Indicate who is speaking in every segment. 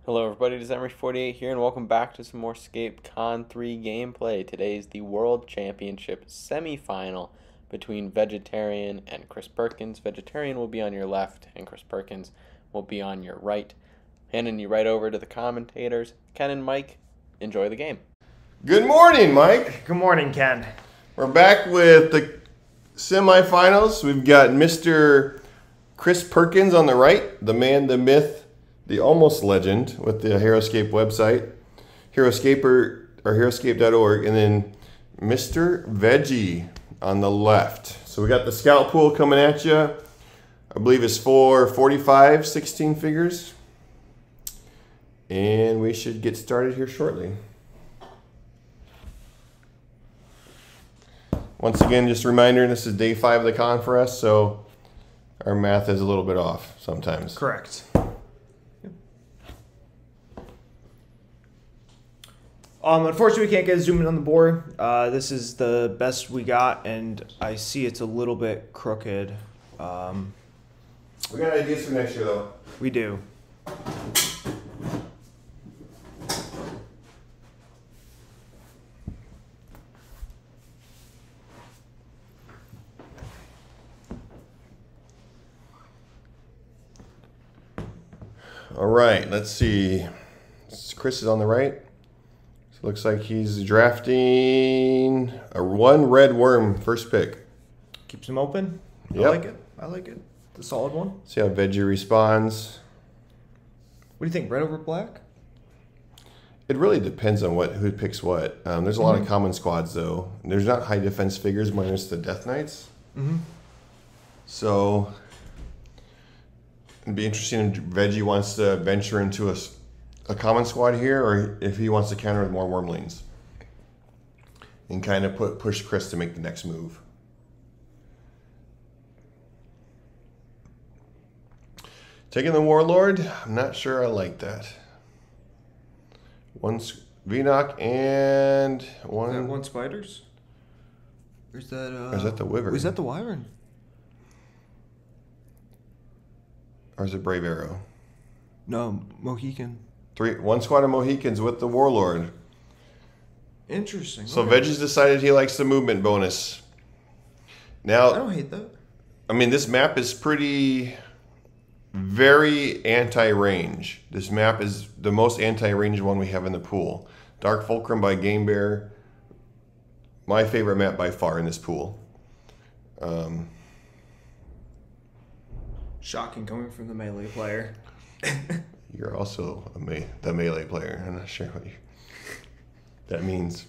Speaker 1: Hello everybody, December48 here, and welcome back to some more ScapeCon III gameplay. Today is the World Championship semi-final between Vegetarian and Chris Perkins. Vegetarian will be on your left, and Chris Perkins will be on your right. Handing you right over to the commentators. Ken and Mike, enjoy the game.
Speaker 2: Good morning, Mike.
Speaker 3: Good morning, Ken.
Speaker 2: We're back with the semifinals. We've got Mr. Chris Perkins on the right, the man, the myth, the almost legend with the HeroScape website, HeroScape.org, and then Mr. Veggie on the left. So we got the scout pool coming at you. I believe it's for 45, 16 figures. And we should get started here shortly. Once again, just a reminder, this is day 5 of the con for us, so our math is a little bit off sometimes.
Speaker 3: Correct. Unfortunately, we can't get a zoom in on the board. This is the best we got, and I see it's a little bit crooked.
Speaker 2: We got ideas for next year, though.
Speaker 3: We do.
Speaker 2: All right, let's see. Chris is on the right. So it looks like he's drafting a 1 red Wyrm first pick.
Speaker 3: Keeps them open.
Speaker 2: Yep.
Speaker 3: I like it. I like it. The solid one.
Speaker 2: See how Veggie responds.
Speaker 3: What do you think? Red over black?
Speaker 2: It really depends on who picks what. There's a lot of common squads, though. There's not high defense figures minus the Death Knights. So it'd be interesting if Veggie wants to venture into a common squad here, or if he wants to counter with more Wyrmlings and kind of push Chris to make the next move. Taking the Warlord, I'm not sure I like that. One Venoc and one.
Speaker 3: Is that one spiders? Or is that?
Speaker 2: Or is that the Wyvern?
Speaker 3: Is that the Wyvern?
Speaker 2: Or is it Brave Arrow?
Speaker 3: No, Mohican.
Speaker 2: 1 squad of Mohicans with the Warlord.
Speaker 3: Interesting.
Speaker 2: So
Speaker 3: okay.
Speaker 2: Veggie's decided he likes the movement bonus. Now,
Speaker 3: I don't hate that.
Speaker 2: I mean, this map is very anti-range. This map is the most anti-range one we have in the pool. Dark Fulcrum by Game Bear. My favorite map by far in this pool.
Speaker 3: Shocking coming from the melee player.
Speaker 2: You're also the melee player. I'm not sure what that means.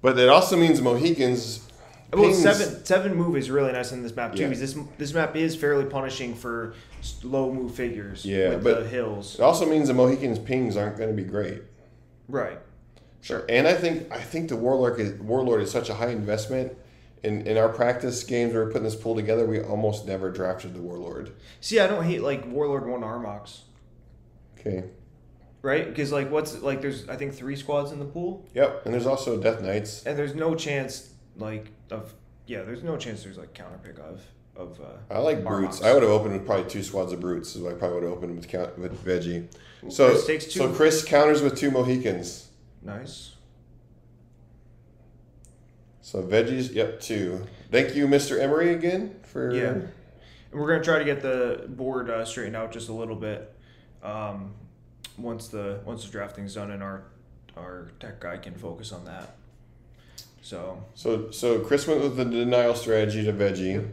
Speaker 2: But it also means Mohicans.
Speaker 3: Well, seven move is really nice on this map too.
Speaker 2: Yeah.
Speaker 3: Because this map is fairly punishing for low move figures.
Speaker 2: Yeah,
Speaker 3: with
Speaker 2: but
Speaker 3: the hills.
Speaker 2: It also means the Mohicans' pings aren't going to be great.
Speaker 3: Right.
Speaker 2: Sure. And I think the Warlord is such a high investment. In our practice games where we're putting this pool together, we almost never drafted the Warlord.
Speaker 3: See, I don't hate like Warlord 1 Armocs.
Speaker 2: Okay.
Speaker 3: Right? Because there's I think 3 squads in the pool.
Speaker 2: Yep. And there's also Death Knights.
Speaker 3: And there's no chance there's no chance there's like counter pick of
Speaker 2: I like Brutes.
Speaker 3: Armocs.
Speaker 2: I would have opened with probably 2 squads of Brutes. So I probably would have opened with Veggie. So Chris counters with 2 Mohicans.
Speaker 3: Nice.
Speaker 2: So Veggie's 2. Thank you, Mr. Emery, again for.
Speaker 3: Yeah. And we're gonna try to get the board straightened out just a little bit. Once the drafting's done and our tech guy can focus on that.
Speaker 2: So Chris went with the denial strategy to Veggie.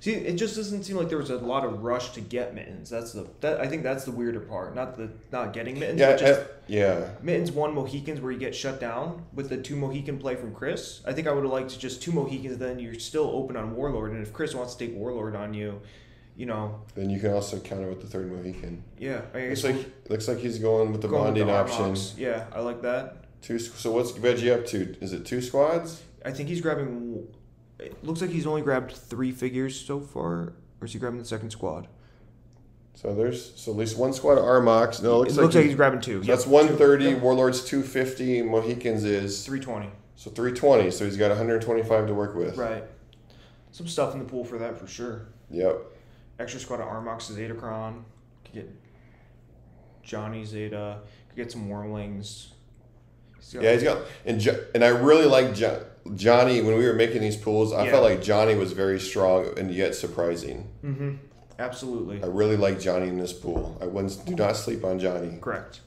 Speaker 3: See, it just doesn't seem like there was a lot of rush to get mittens. I think that's the weirder part. Not getting mittens.
Speaker 2: Yeah,
Speaker 3: but just
Speaker 2: yeah.
Speaker 3: Mittens 1 Mohicans where you get shut down with the 2 Mohican play from Chris. I think I would have liked just 2 Mohicans. Then you're still open on Warlord, and if Chris wants to take Warlord on you,
Speaker 2: Then you can also counter with the 3rd Mohican.
Speaker 3: Yeah, I guess
Speaker 2: Looks like he's going with the bonding option.
Speaker 3: Yeah, I like that.
Speaker 2: So what's Veggie up to? Is it 2 squads?
Speaker 3: I think he's grabbing. It looks like he's only grabbed 3 figures so far, or is he grabbing the 2nd squad?
Speaker 2: So there's at least 1 squad of Armocs. No,
Speaker 3: it looks like he's grabbing 2.
Speaker 2: So that's 130. Yep. Warlord's 250. Mohicans is
Speaker 3: 320.
Speaker 2: So 320. So he's got 125 to work with.
Speaker 3: Right. Some stuff in the pool for that for sure.
Speaker 2: Yep.
Speaker 3: Extra squad of Armocs is Zetacron. Could get Johnny Zeta. Could get some Wormlings.
Speaker 2: He's got and I really like Johnny. When we were making these pools, I felt like Johnny was very strong and yet surprising.
Speaker 3: Mm-hmm. Absolutely.
Speaker 2: I really like Johnny in this pool. Do not sleep on Johnny.
Speaker 3: Correct.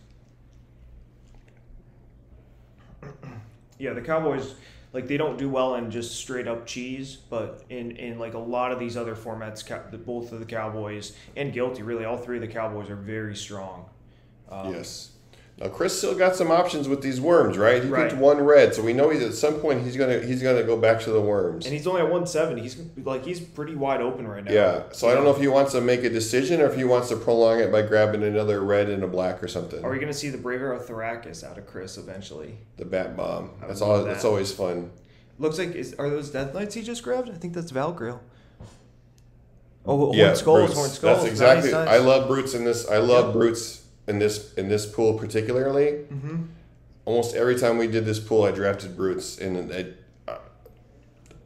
Speaker 3: Yeah, the Cowboys, like, they don't do well in just straight up cheese, but in like a lot of these other formats, both of the Cowboys and Guilty, really all three of the Cowboys are very strong.
Speaker 2: Yes. Now Chris still got some options with these worms, right? He
Speaker 3: Right.
Speaker 2: picked one red, so we know at some point he's gonna go back to the worms.
Speaker 3: And he's only at 170. He's pretty wide open right now.
Speaker 2: Yeah. So I don't know if he wants to make a decision or if he wants to prolong it by grabbing another red and a black or something.
Speaker 3: Are we going to see the Brave Arrow Theracus out of Chris eventually?
Speaker 2: The Bat Bomb. That's
Speaker 3: That's
Speaker 2: always fun.
Speaker 3: Looks like are those Death Knights he just grabbed? I think that's Valkyrie. Oh,
Speaker 2: Yeah,
Speaker 3: Horned Skulls,
Speaker 2: Brutes.
Speaker 3: Horned Skulls.
Speaker 2: That's exactly.
Speaker 3: Nice.
Speaker 2: I love Brutes in this. I love Brutes in this pool particularly.
Speaker 3: Mm-hmm.
Speaker 2: Almost every time we did this pool, I drafted Brutes, and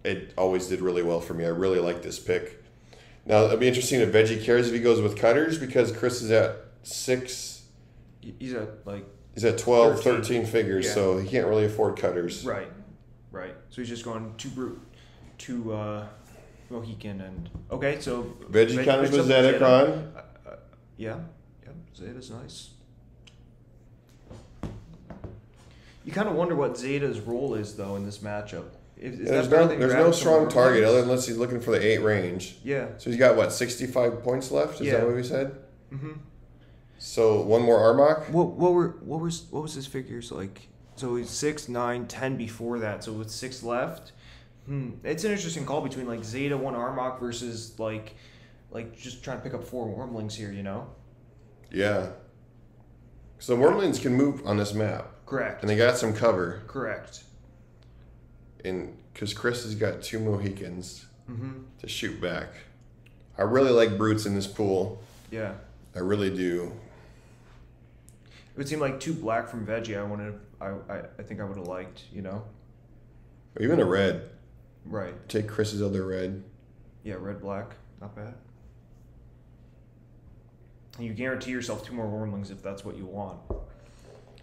Speaker 2: it always did really well for me. I really like this pick. Now it'll be interesting if Veggie cares if he goes with cutters because Chris is at 6.
Speaker 3: He's at like.
Speaker 2: He's at 12, 13 figures,
Speaker 3: Yeah.
Speaker 2: so he can't really afford cutters.
Speaker 3: Right. So he's just going to Mohican and okay. So
Speaker 2: Veggie counters
Speaker 3: picks
Speaker 2: with
Speaker 3: up
Speaker 2: Zetacron.
Speaker 3: Yeah. Zeta's nice. You kind of wonder what Zeta's role is though in this matchup.
Speaker 2: There's no strong target other than unless he's looking for the 8 range.
Speaker 3: Yeah.
Speaker 2: So he's got what 65 points left? Is that what we said?
Speaker 3: Mm-hmm.
Speaker 2: So one more Armoc.
Speaker 3: What was his figures like? So he's 6, 9, 10 before that. So with 6 left, it's an interesting call between like Zeta 1 Armoc versus like just trying to pick up 4 Wormlings here. You know.
Speaker 2: Yeah. So Wormlings can move on this map.
Speaker 3: Correct.
Speaker 2: And they got some cover.
Speaker 3: Correct.
Speaker 2: And because Chris has got 2 Mohicans
Speaker 3: Mm-hmm.
Speaker 2: to shoot back. I really like Brutes in this pool.
Speaker 3: Yeah.
Speaker 2: I really do.
Speaker 3: It would seem like 2 black from Veggie. I think I would have liked. You know.
Speaker 2: Or even a red.
Speaker 3: Right.
Speaker 2: Take Chris's other red.
Speaker 3: Yeah, red black, not bad. And you guarantee yourself 2 more Wormlings if that's what you want.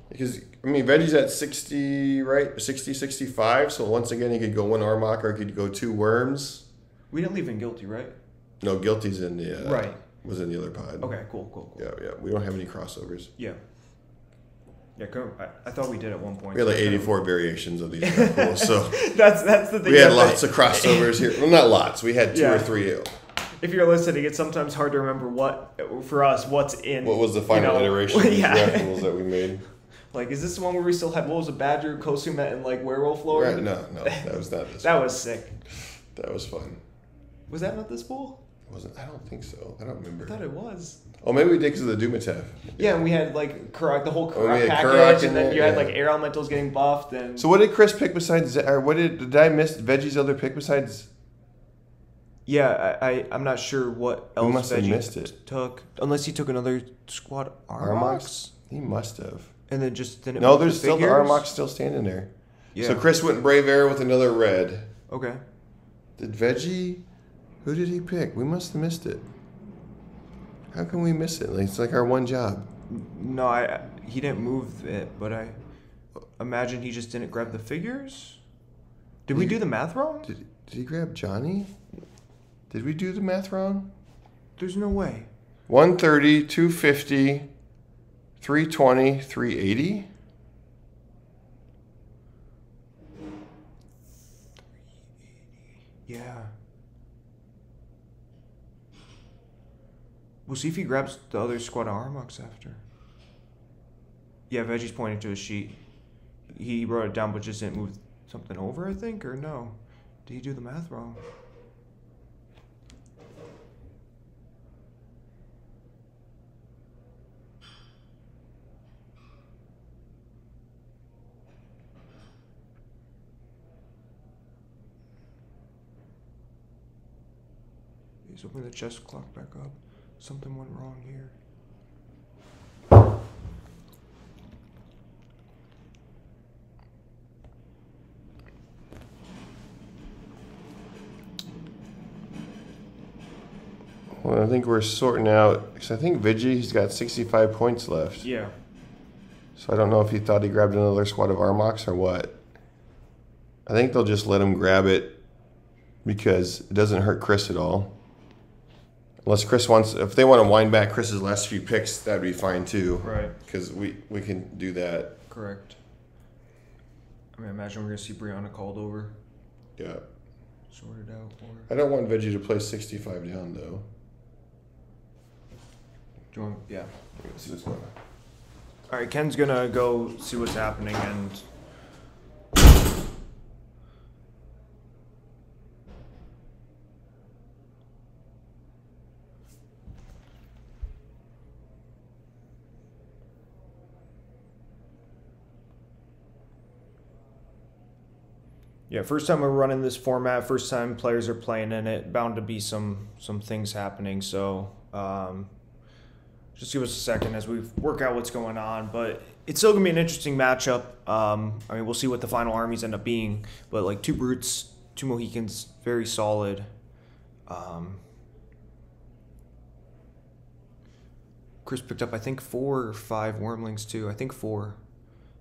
Speaker 2: Because, I mean, Veggie's at 60, right? 60, 65. So once again, he could go 1 Armoc or he could go 2 Worms.
Speaker 3: We didn't leave in Guilty, right?
Speaker 2: No, Guilty's in the...
Speaker 3: Right.
Speaker 2: Was in the other pod.
Speaker 3: Okay, cool.
Speaker 2: Yeah. We don't have any crossovers.
Speaker 3: Yeah. Yeah, I thought we did at one point.
Speaker 2: We had like 84 variations of these pools, so...
Speaker 3: that's the thing.
Speaker 2: We had lots of crossovers here. Well, not lots. We had 2 or 3.
Speaker 3: If you're listening, it's sometimes hard to remember what's in...
Speaker 2: What was the final iteration of these draft rules that we made?
Speaker 3: Like, is this the one where we still had, what was it, Badger, Kosumet, and, like, Werewolf Lord?
Speaker 2: Right, no, that was not this.
Speaker 3: That was sick.
Speaker 2: That was fun.
Speaker 3: Was that not this pool?
Speaker 2: I don't think so. I don't remember.
Speaker 3: I thought it was.
Speaker 2: Oh, maybe we did because of the Dumutef.
Speaker 3: Yeah, and we had, like, the whole
Speaker 2: we had
Speaker 3: package,
Speaker 2: Karak in
Speaker 3: and then
Speaker 2: there,
Speaker 3: you had, like, air elementals getting buffed, and...
Speaker 2: So what did Chris pick besides... Or what did I miss Veggie's other pick besides...
Speaker 3: Yeah, I'm not sure what else
Speaker 2: must have
Speaker 3: Veggie
Speaker 2: missed it.
Speaker 3: took. Unless he took another squad Armocs.
Speaker 2: He must have.
Speaker 3: And then just didn't.
Speaker 2: No,
Speaker 3: move
Speaker 2: there's still the
Speaker 3: figures?
Speaker 2: Armocs still standing there.
Speaker 3: Yeah.
Speaker 2: So Chris went Brave Arrow with another red.
Speaker 3: Okay.
Speaker 2: Did Veggie... Who did he pick? We must have missed it. How can we miss it? It's like our one job.
Speaker 3: No, he didn't move it, but I imagine he just didn't grab the figures. Did we do the math wrong?
Speaker 2: Did he grab Johnny? Did we do the math wrong?
Speaker 3: There's no way.
Speaker 2: 130, 250, 320, 380?
Speaker 3: Yeah. We'll see if he grabs the other squad of Armocs after. Yeah, Veggie's pointing to a sheet. He wrote it down but just didn't move something over, I think, or no? Did he do the math wrong? He's opening the chest clock back up. Something went wrong here.
Speaker 2: Well, I think we're sorting out, because I think Vigi's got 65 points left.
Speaker 3: Yeah.
Speaker 2: So I don't know if he thought he grabbed another squad of Armocs or what. I think they'll just let him grab it because it doesn't hurt Chris at all. Unless Chris wants, if they want to wind back Chris's last few picks, that'd be fine too.
Speaker 3: Right.
Speaker 2: Because we can do that.
Speaker 3: Correct. I mean, imagine we're going to see Brianna called over.
Speaker 2: Yeah.
Speaker 3: Sorted out. Or...
Speaker 2: I don't want Veggie to play 65 down though.
Speaker 3: Do you want, yeah.
Speaker 2: Let's see what's going on.
Speaker 3: All right, Ken's going to go see what's happening and... Yeah, first time we're running this format, first time players are playing in it, bound to be some things happening. So just give us a second as we work out what's going on. But it's still going to be an interesting matchup. I mean, we'll see what the final armies end up being. But like 2 Brutes, 2 Mohicans, very solid. Chris picked up, I think, 4 or 5 Wyrmlings too. I think 4.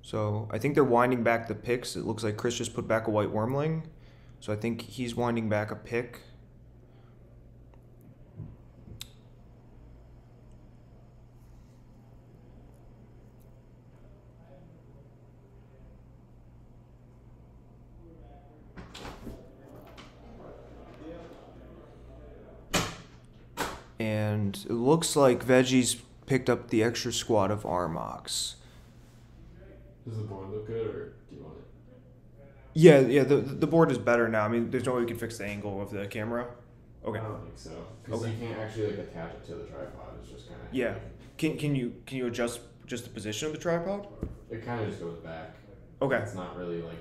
Speaker 3: So I think they're winding back the picks. It looks like Chris just put back a white Wyrmling. So I think he's winding back a pick. And it looks like Veggie's picked up the extra squad of Armocs.
Speaker 1: Does the board look good, or do you want it?
Speaker 3: Yeah, the board is better now. I mean, there's no way we can fix the angle of the camera. Okay.
Speaker 1: I don't think so, because you can't actually like attach it to the tripod. It's just kind of
Speaker 3: Yeah. Can you adjust just the position of the tripod?
Speaker 1: It kind of just goes back.
Speaker 3: Okay.
Speaker 1: It's not really like.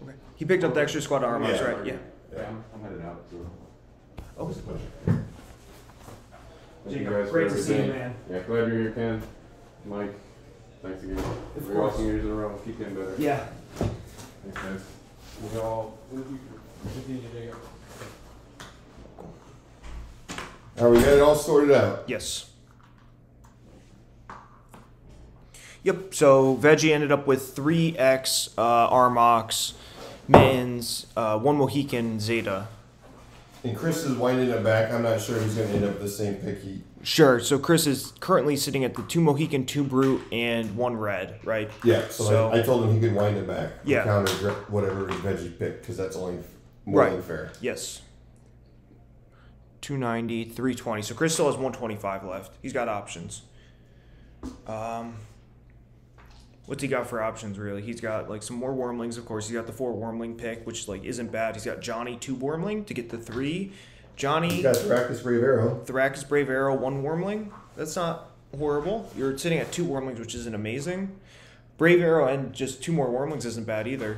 Speaker 3: Okay. He picked up the extra squad of Armocs, right? Yeah.
Speaker 1: Yeah, I'm headed out. So.
Speaker 3: Oh.
Speaker 1: Just push it. Thank you guys
Speaker 3: Great
Speaker 1: for
Speaker 3: to see you,
Speaker 1: everything.
Speaker 3: man.
Speaker 1: Yeah, glad you're here, Ken. Mike, thanks again.
Speaker 3: Of
Speaker 1: We're
Speaker 3: course.
Speaker 1: all years in a row. Keep getting better.
Speaker 3: Yeah.
Speaker 1: Thanks, guys. We'll all continue to dig up.
Speaker 2: All right, we got it all sorted out.
Speaker 3: Yes. Yep. So Veggie ended up with 3x Armocs, Mittens, 1 Mohican, Zeta.
Speaker 2: And Chris is winding it back. I'm not sure he's going to end up with the same pick.
Speaker 3: Sure. So Chris is currently sitting at the 2 Mohican, 2 Brute, and 1 Red, right?
Speaker 2: Yeah, so I told him he could wind it back.
Speaker 3: Yeah.
Speaker 2: Counter whatever Veggie picked, because that's only more than fair.
Speaker 3: Yes. 290, 320. So Chris still has 125 left. He's got options. What's he got for options, really? He's got like some more Wyrmlings, of course. He's got the 4 Wyrmling pick, which like isn't bad. He's got Johnny 2 Wyrmling to get the 3. Johnny.
Speaker 2: He's got Theracus Brave Arrow.
Speaker 3: Theracus Brave Arrow, 1 Wyrmling. That's not horrible. You're sitting at 2 Wyrmlings, which isn't amazing. Brave Arrow and just 2 more Wyrmlings isn't bad either.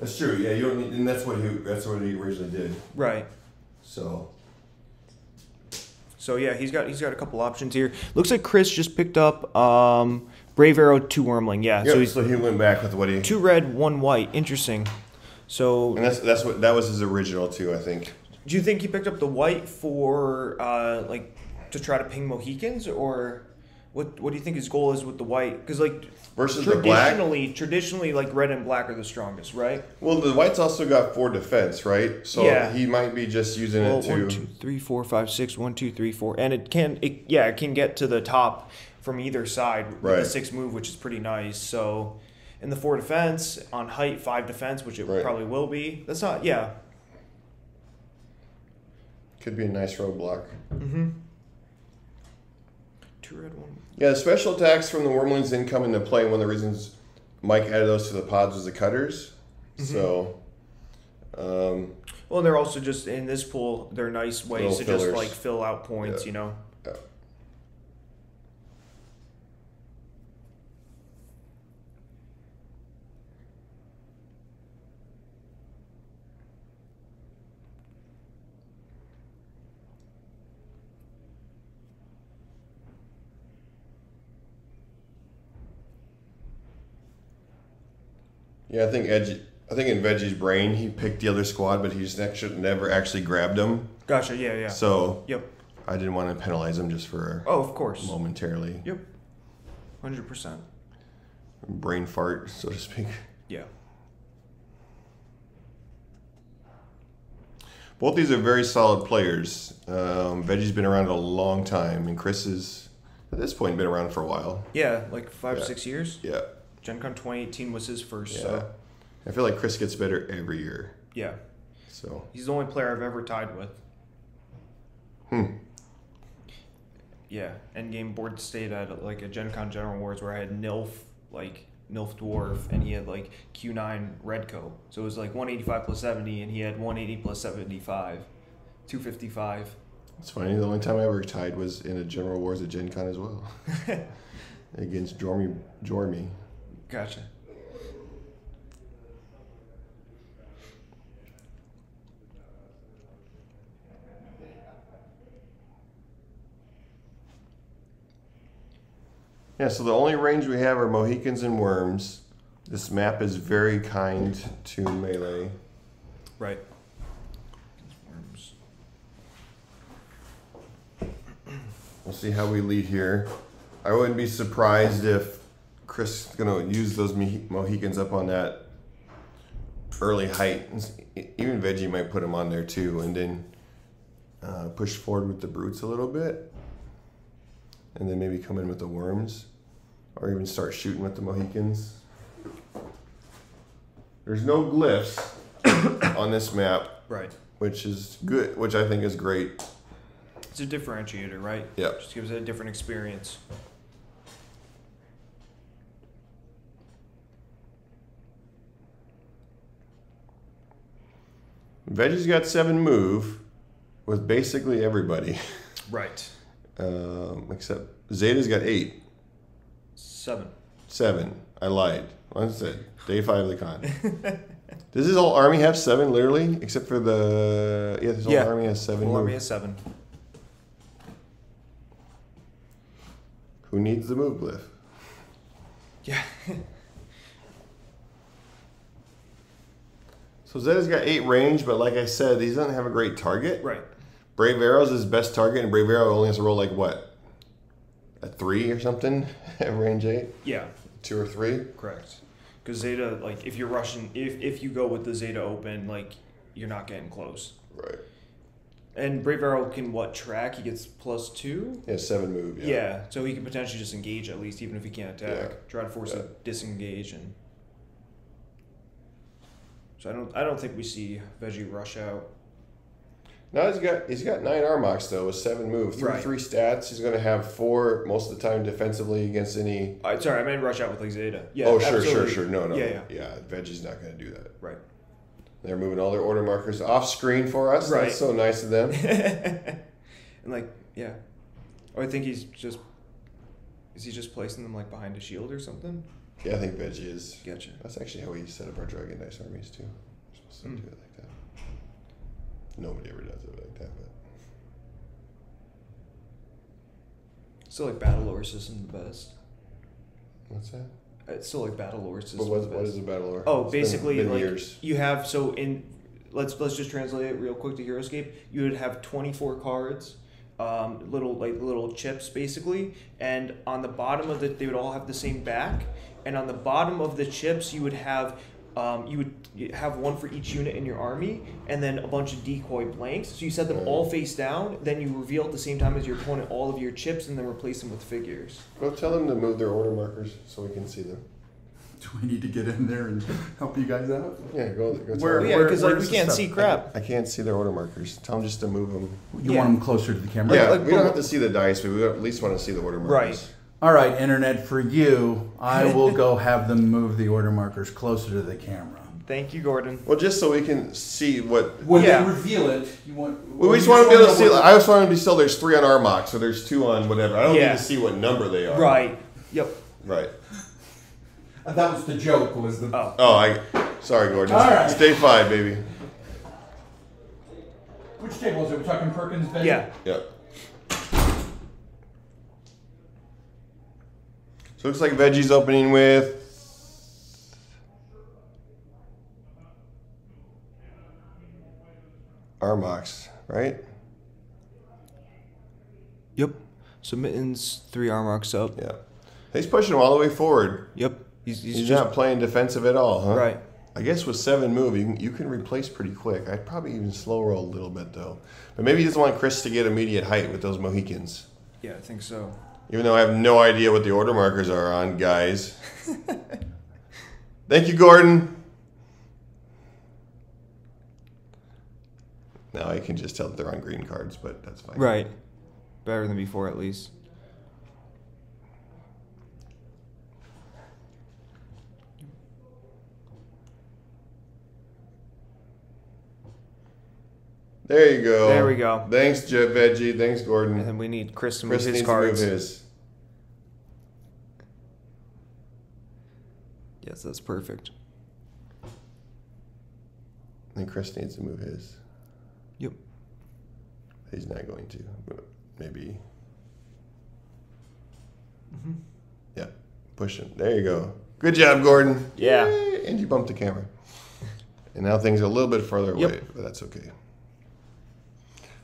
Speaker 2: That's true. Yeah, you don't need, and that's what he originally did.
Speaker 3: Right.
Speaker 2: So
Speaker 3: yeah, he's got a couple options here. Looks like Chris just picked up Brave Arrow 2 Wyrmling. Yeah.
Speaker 2: Yep, so he went back with what he
Speaker 3: 2 red, 1 white. Interesting. So
Speaker 2: and that was his original too, I think.
Speaker 3: Do you think he picked up the white for like to try to ping Mohicans, or what do you think his goal is with the white? Because like
Speaker 2: versus the black,
Speaker 3: traditionally like red and black are the strongest, right?
Speaker 2: Well, the white's also got 4 defense, right? So
Speaker 3: yeah.
Speaker 2: He might be just using it to
Speaker 3: 1, 2, 3, 4, 5, 6. 1, 2, 3, 4, and it can get to the top from either side with
Speaker 2: right.
Speaker 3: the 6 move, which is pretty nice. So in the 4 defense on height, 5 defense, which it
Speaker 2: right.
Speaker 3: probably will be. That's not
Speaker 2: Could be a nice roadblock.
Speaker 3: Mm-hmm. 2 red, 1.
Speaker 2: Yeah, the special attacks from the Wyrmlings didn't come into play. One of the reasons Mike added those to the pods was the cutters. Mm-hmm. So,
Speaker 3: well, they're also just in this pool. They're nice ways to
Speaker 2: fillers.
Speaker 3: just like fill out points,
Speaker 2: yeah.
Speaker 3: you know.
Speaker 2: Yeah. Yeah, I think in Veggie's brain, he picked the other squad, but he just never actually grabbed them.
Speaker 3: Gotcha. Yeah, yeah.
Speaker 2: So
Speaker 3: Yep.
Speaker 2: I didn't want to penalize him just for
Speaker 3: Oh, of course.
Speaker 2: momentarily.
Speaker 3: Yep. 100%.
Speaker 2: Brain fart, so to speak.
Speaker 3: Yeah.
Speaker 2: Both these are very solid players. Veggie's been around a long time, and Chris is, at this point, been around for a while.
Speaker 3: Yeah, like 5 or 6 years.
Speaker 2: Yeah.
Speaker 3: Gen Con 2018 was his first,
Speaker 2: Yeah.
Speaker 3: so.
Speaker 2: I feel like Chris gets better every year.
Speaker 3: Yeah.
Speaker 2: So.
Speaker 3: He's the only player I've ever tied with. Yeah, endgame board state at like a Gen Con General Wars where I had Nilf Dwarf, and he had like Q9 Redco. So it was like 185 plus 70, and he had 180 plus 75, 255.
Speaker 2: It's funny, the only time I ever tied was in a General Wars at Gen Con as well. Against Jormy.
Speaker 3: Gotcha.
Speaker 2: Yeah, so the only range we have are Mohicans and Wyrms. This map is very kind to melee.
Speaker 3: Right.
Speaker 2: We'll see how we lead here. I wouldn't be surprised if Chris is going to use those Mohicans up on that early height. Even Veggie might put him on there too, and then push forward with the Brutes a little bit. And then maybe come in with the Wyrms, or even start shooting with the Mohicans. There's no glyphs on this map,
Speaker 3: Right.
Speaker 2: which is good, which I think is great.
Speaker 3: It's a differentiator, right?
Speaker 2: Yeah.
Speaker 3: Just gives it a different experience.
Speaker 2: Veggie's got 7 move with basically everybody.
Speaker 3: Right.
Speaker 2: Except Zeta's got 8.
Speaker 3: 7.
Speaker 2: 7. I lied. I said day 5 of the con. Does his whole army have 7 literally? Except for the his whole army has 7.
Speaker 3: Whole army has 7.
Speaker 2: Who needs the move glyph?
Speaker 3: Yeah.
Speaker 2: So Zeta's got 8 range, but like I said, he doesn't have a great target.
Speaker 3: Right.
Speaker 2: Brave Arrow's his best target, and Brave Arrow only has to roll like what? A 3 or something at range 8?
Speaker 3: Yeah.
Speaker 2: 2 or 3?
Speaker 3: Correct. Because Zeta, like, if you're rushing, if you go with the Zeta open, like, you're not getting close.
Speaker 2: Right.
Speaker 3: And Brave Arrow can track? He gets +2?
Speaker 2: Yeah, 7 move.
Speaker 3: Yeah. So he can potentially just engage at least, even if he can't attack.
Speaker 2: Yeah.
Speaker 3: Try to force a disengage, and so I don't think we see Veggie rush out.
Speaker 2: Now he's got 9 Armocs though with 7 move, 3 stats. He's going to have 4 most of the time defensively against any.
Speaker 3: Sorry, I meant rush out with like Zeta. Yeah.
Speaker 2: Oh
Speaker 3: absolutely.
Speaker 2: sure. No.
Speaker 3: Yeah.
Speaker 2: Veggie's not going to do that.
Speaker 3: Right.
Speaker 2: They're moving all their order markers off screen for us.
Speaker 3: Right.
Speaker 2: That's so nice of them.
Speaker 3: And like, yeah. Oh, I think is he just placing them like behind a shield or something?
Speaker 2: Yeah, I think Veggie is.
Speaker 3: Gotcha.
Speaker 2: That's actually how we set up our Dragon Dice armies too. We're supposed to do it like that. Nobody ever does it like that, but.
Speaker 3: Still like Battle Lore system the best.
Speaker 2: What's that?
Speaker 3: It's still like Battle Lore system.
Speaker 2: But what is the Battle Lore?
Speaker 3: Oh,
Speaker 2: It's
Speaker 3: basically
Speaker 2: been
Speaker 3: like
Speaker 2: years.
Speaker 3: you have let's just translate it real quick to HeroScape. You would have 24 cards, little chips basically, and on the bottom of they would all have the same back, and on the bottom of the chips you would have one for each unit in your army, and then a bunch of decoy blanks. So you set them all face down, then you reveal at the same time as your opponent all of your chips, and then replace them with figures.
Speaker 2: Go tell them to move their order markers so we can see them.
Speaker 4: Do we need to get in there and help you guys out?
Speaker 2: Yeah, go tell
Speaker 4: Where-
Speaker 2: them.
Speaker 3: Yeah, because like we
Speaker 4: where's the
Speaker 3: can't
Speaker 4: stuff?
Speaker 3: see crap.
Speaker 2: I can't see their order markers. Tell them just to move them.
Speaker 4: You
Speaker 3: Yeah.
Speaker 4: want them closer to the camera?
Speaker 2: Yeah,
Speaker 3: like-
Speaker 2: we don't have to see the dice, but we at least want to see the order markers.
Speaker 3: Right.
Speaker 4: All right, Internet, for you, I will go have them move the order markers closer to the camera.
Speaker 3: Thank you, Gordon.
Speaker 2: Well, just so we can see what.
Speaker 4: When
Speaker 3: Yeah.
Speaker 4: they reveal it, you want...
Speaker 2: We just want to be able to see. I just want to be still. There's 3 on Armocs, so there's 2 on whatever. I don't
Speaker 3: Yeah.
Speaker 2: need to see what number they are.
Speaker 3: Right. Yep.
Speaker 2: Right.
Speaker 4: That was the joke, was the...
Speaker 3: Oh.
Speaker 2: Sorry, Gordon.
Speaker 4: All right.
Speaker 2: It's day 5, baby.
Speaker 4: Which table is it? We're talking Perkins, Veggie?
Speaker 3: Yeah.
Speaker 2: Yep. So it looks like Veggie's opening with Armocs, right?
Speaker 3: Yep. So Mittens 3 Armocs up.
Speaker 2: Yeah. He's pushing him all the way forward.
Speaker 3: Yep. He's
Speaker 2: He's
Speaker 3: just
Speaker 2: not playing defensive at all, huh?
Speaker 3: right.
Speaker 2: I guess with 7 move, you can replace pretty quick. I'd probably even slow roll a little bit, though. But maybe he doesn't want Chris to get immediate height with those Mohicans.
Speaker 3: Yeah, I think so.
Speaker 2: Even though I have no idea what the order markers are on, guys. Thank you, Gordon. Now I can just tell that they're on green cards, but that's fine.
Speaker 3: Right. Better than before, at least.
Speaker 2: There you go.
Speaker 3: There we go.
Speaker 2: Thanks, Veggie. Thanks, Gordon.
Speaker 3: And then we need Chris to move
Speaker 2: Chris
Speaker 3: his
Speaker 2: needs
Speaker 3: cards.
Speaker 2: to move his.
Speaker 3: Yes, that's perfect.
Speaker 2: And Chris needs to move his.
Speaker 3: Yep.
Speaker 2: He's not going to, but maybe. Yeah, push him. There you go. Good job, Gordon.
Speaker 3: Yeah.
Speaker 2: Yay! And you bumped the camera. And now things are a little bit further away,
Speaker 3: Yep.
Speaker 2: but that's okay.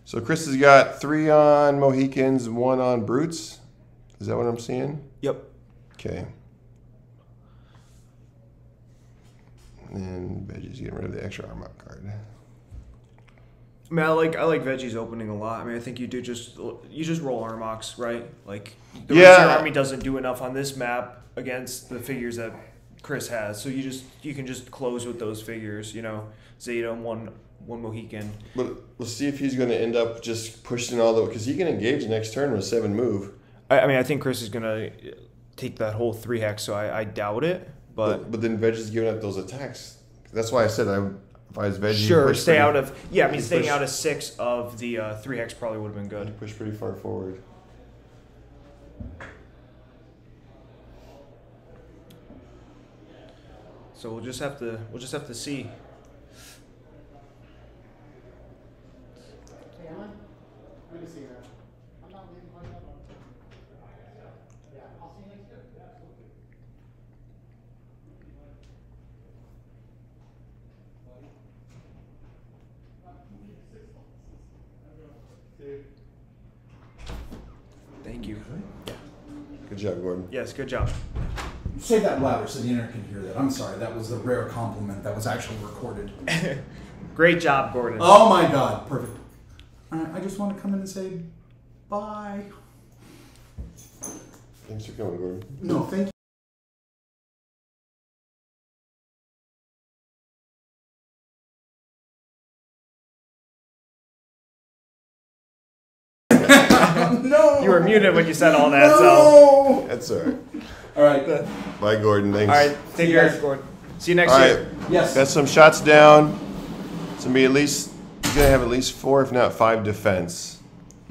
Speaker 2: So Chris has got 3 on Mohicans, 1 on Brutes. Is that what I'm seeing?
Speaker 3: Yep.
Speaker 2: Okay. And Veggie's getting rid of the extra Armoc card.
Speaker 3: I mean, I like Veggie's opening a lot. I mean, I think you just roll Armocs, right? Like the rest of your army doesn't do enough on this map against the figures that Chris has. So you can just close with those figures, you know, Zeta and one Mohican.
Speaker 2: But let's see if he's going to end up just pushing all the, because he can engage next turn with 7 move.
Speaker 3: I mean, I think Chris is gonna take that whole 3 hex, so I doubt it. But
Speaker 2: then Veggie's giving up those attacks. That's why I said if I was Veggie,
Speaker 3: sure, stay out of
Speaker 2: he
Speaker 3: staying
Speaker 2: pushed-
Speaker 3: out of 6 of the 3 hex probably would have been
Speaker 2: He
Speaker 3: good.
Speaker 2: pushed pretty far forward.
Speaker 3: So we'll just have to see. Thank you.
Speaker 2: Good job, Gordon.
Speaker 3: Yes, good job.
Speaker 4: Say that louder so the internet can hear that. I'm sorry, that was a rare compliment that was actually recorded.
Speaker 3: Great job, Gordon.
Speaker 4: Oh my God, perfect. All right, I just want to come in and say bye.
Speaker 2: Thanks for coming, Gordon.
Speaker 4: No, thank you. No.
Speaker 3: You were muted when you said all that, so.
Speaker 4: No.
Speaker 2: That's all right.
Speaker 4: All right.
Speaker 2: Bye, Gordon. Thanks.
Speaker 3: All right, take
Speaker 4: you
Speaker 3: care,
Speaker 4: guys.
Speaker 3: Gordon. See you next
Speaker 2: All
Speaker 3: year.
Speaker 2: right.
Speaker 4: Yes.
Speaker 2: Got some shots down. It's gonna be at least. He's gonna have at least 4, if not 5, defense.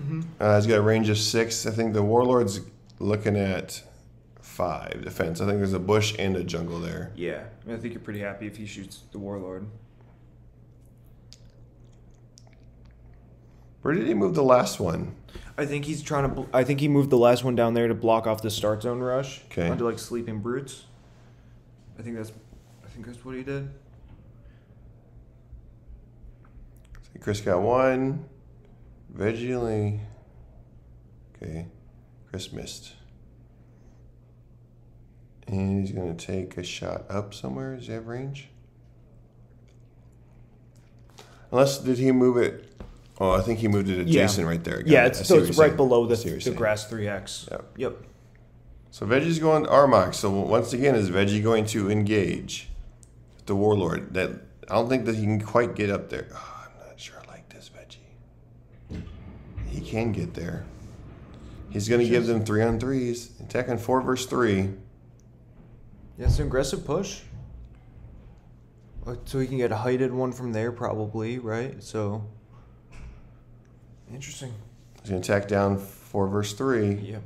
Speaker 2: He's got a range of 6. I think the Warlord's looking at 5 defense. I think there's a bush and a jungle there.
Speaker 3: Yeah, I mean, I think you're pretty happy if he shoots the Warlord.
Speaker 2: Where did he move the last one?
Speaker 3: I think he's trying to. I think he moved the last one down there to block off the start zone rush.
Speaker 2: Okay.
Speaker 3: Onto like sleeping brutes. I think that's what he did.
Speaker 2: So Chris got 1. Veggie only. Okay. Chris missed. And he's gonna take a shot up somewhere. Does he have range? Unless did he move it? Oh, I think he moved it adjacent right there. Got
Speaker 3: Yeah,
Speaker 2: it. I see
Speaker 3: so
Speaker 2: what
Speaker 3: it's
Speaker 2: you're
Speaker 3: right
Speaker 2: saying.
Speaker 3: below
Speaker 2: I see what you're
Speaker 3: the
Speaker 2: saying.
Speaker 3: grass 3x. Yep.
Speaker 2: So Veggie's going Armocs. So once again, is Veggie going to engage the Warlord? That I don't think that he can quite get up there. Oh, I'm not sure I like this Veggie. He can get there. He's going to give them 3-on-3s. Attacking 4 versus 3.
Speaker 3: Yeah, it's an aggressive push. So he can get a heighted one from there, probably, right? So interesting.
Speaker 2: He's going to attack down 4 versus 3.
Speaker 3: Yeah.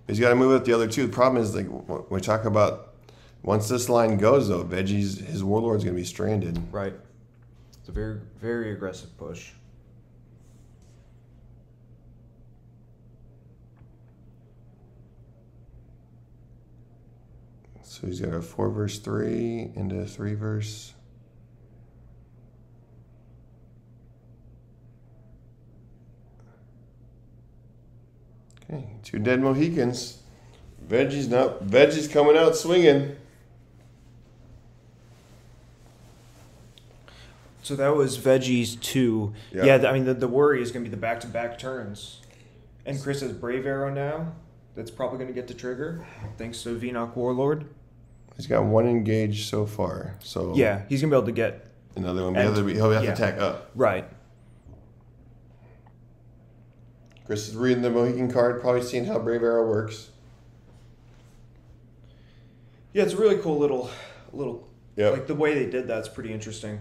Speaker 2: He's got to move up the other 2. The problem is, like, when we talk about once this line goes, though, his Warlord's going to be stranded.
Speaker 3: Right. It's a very, very aggressive push.
Speaker 2: So he's got a 4 versus 3 and a 3 versus. Okay, 2 dead Mohicans. Veggie's coming out swinging.
Speaker 3: So that was Veggie's 2.
Speaker 2: Yeah.
Speaker 3: Yeah, I mean, the worry is going to be the back-to-back turns. And Chris has Brave Arrow now. That's probably going to get to trigger, thanks to Venoc Warlord.
Speaker 2: He's got 1 engaged so far. So
Speaker 3: Yeah, he's going to be able to get...
Speaker 2: another one. He'll have to attack up.
Speaker 3: Right.
Speaker 2: Chris is reading the Mohican card, probably seeing how Brave Arrow works.
Speaker 3: Yeah, it's a really cool little
Speaker 2: Yep.
Speaker 3: like the way they did that's pretty interesting.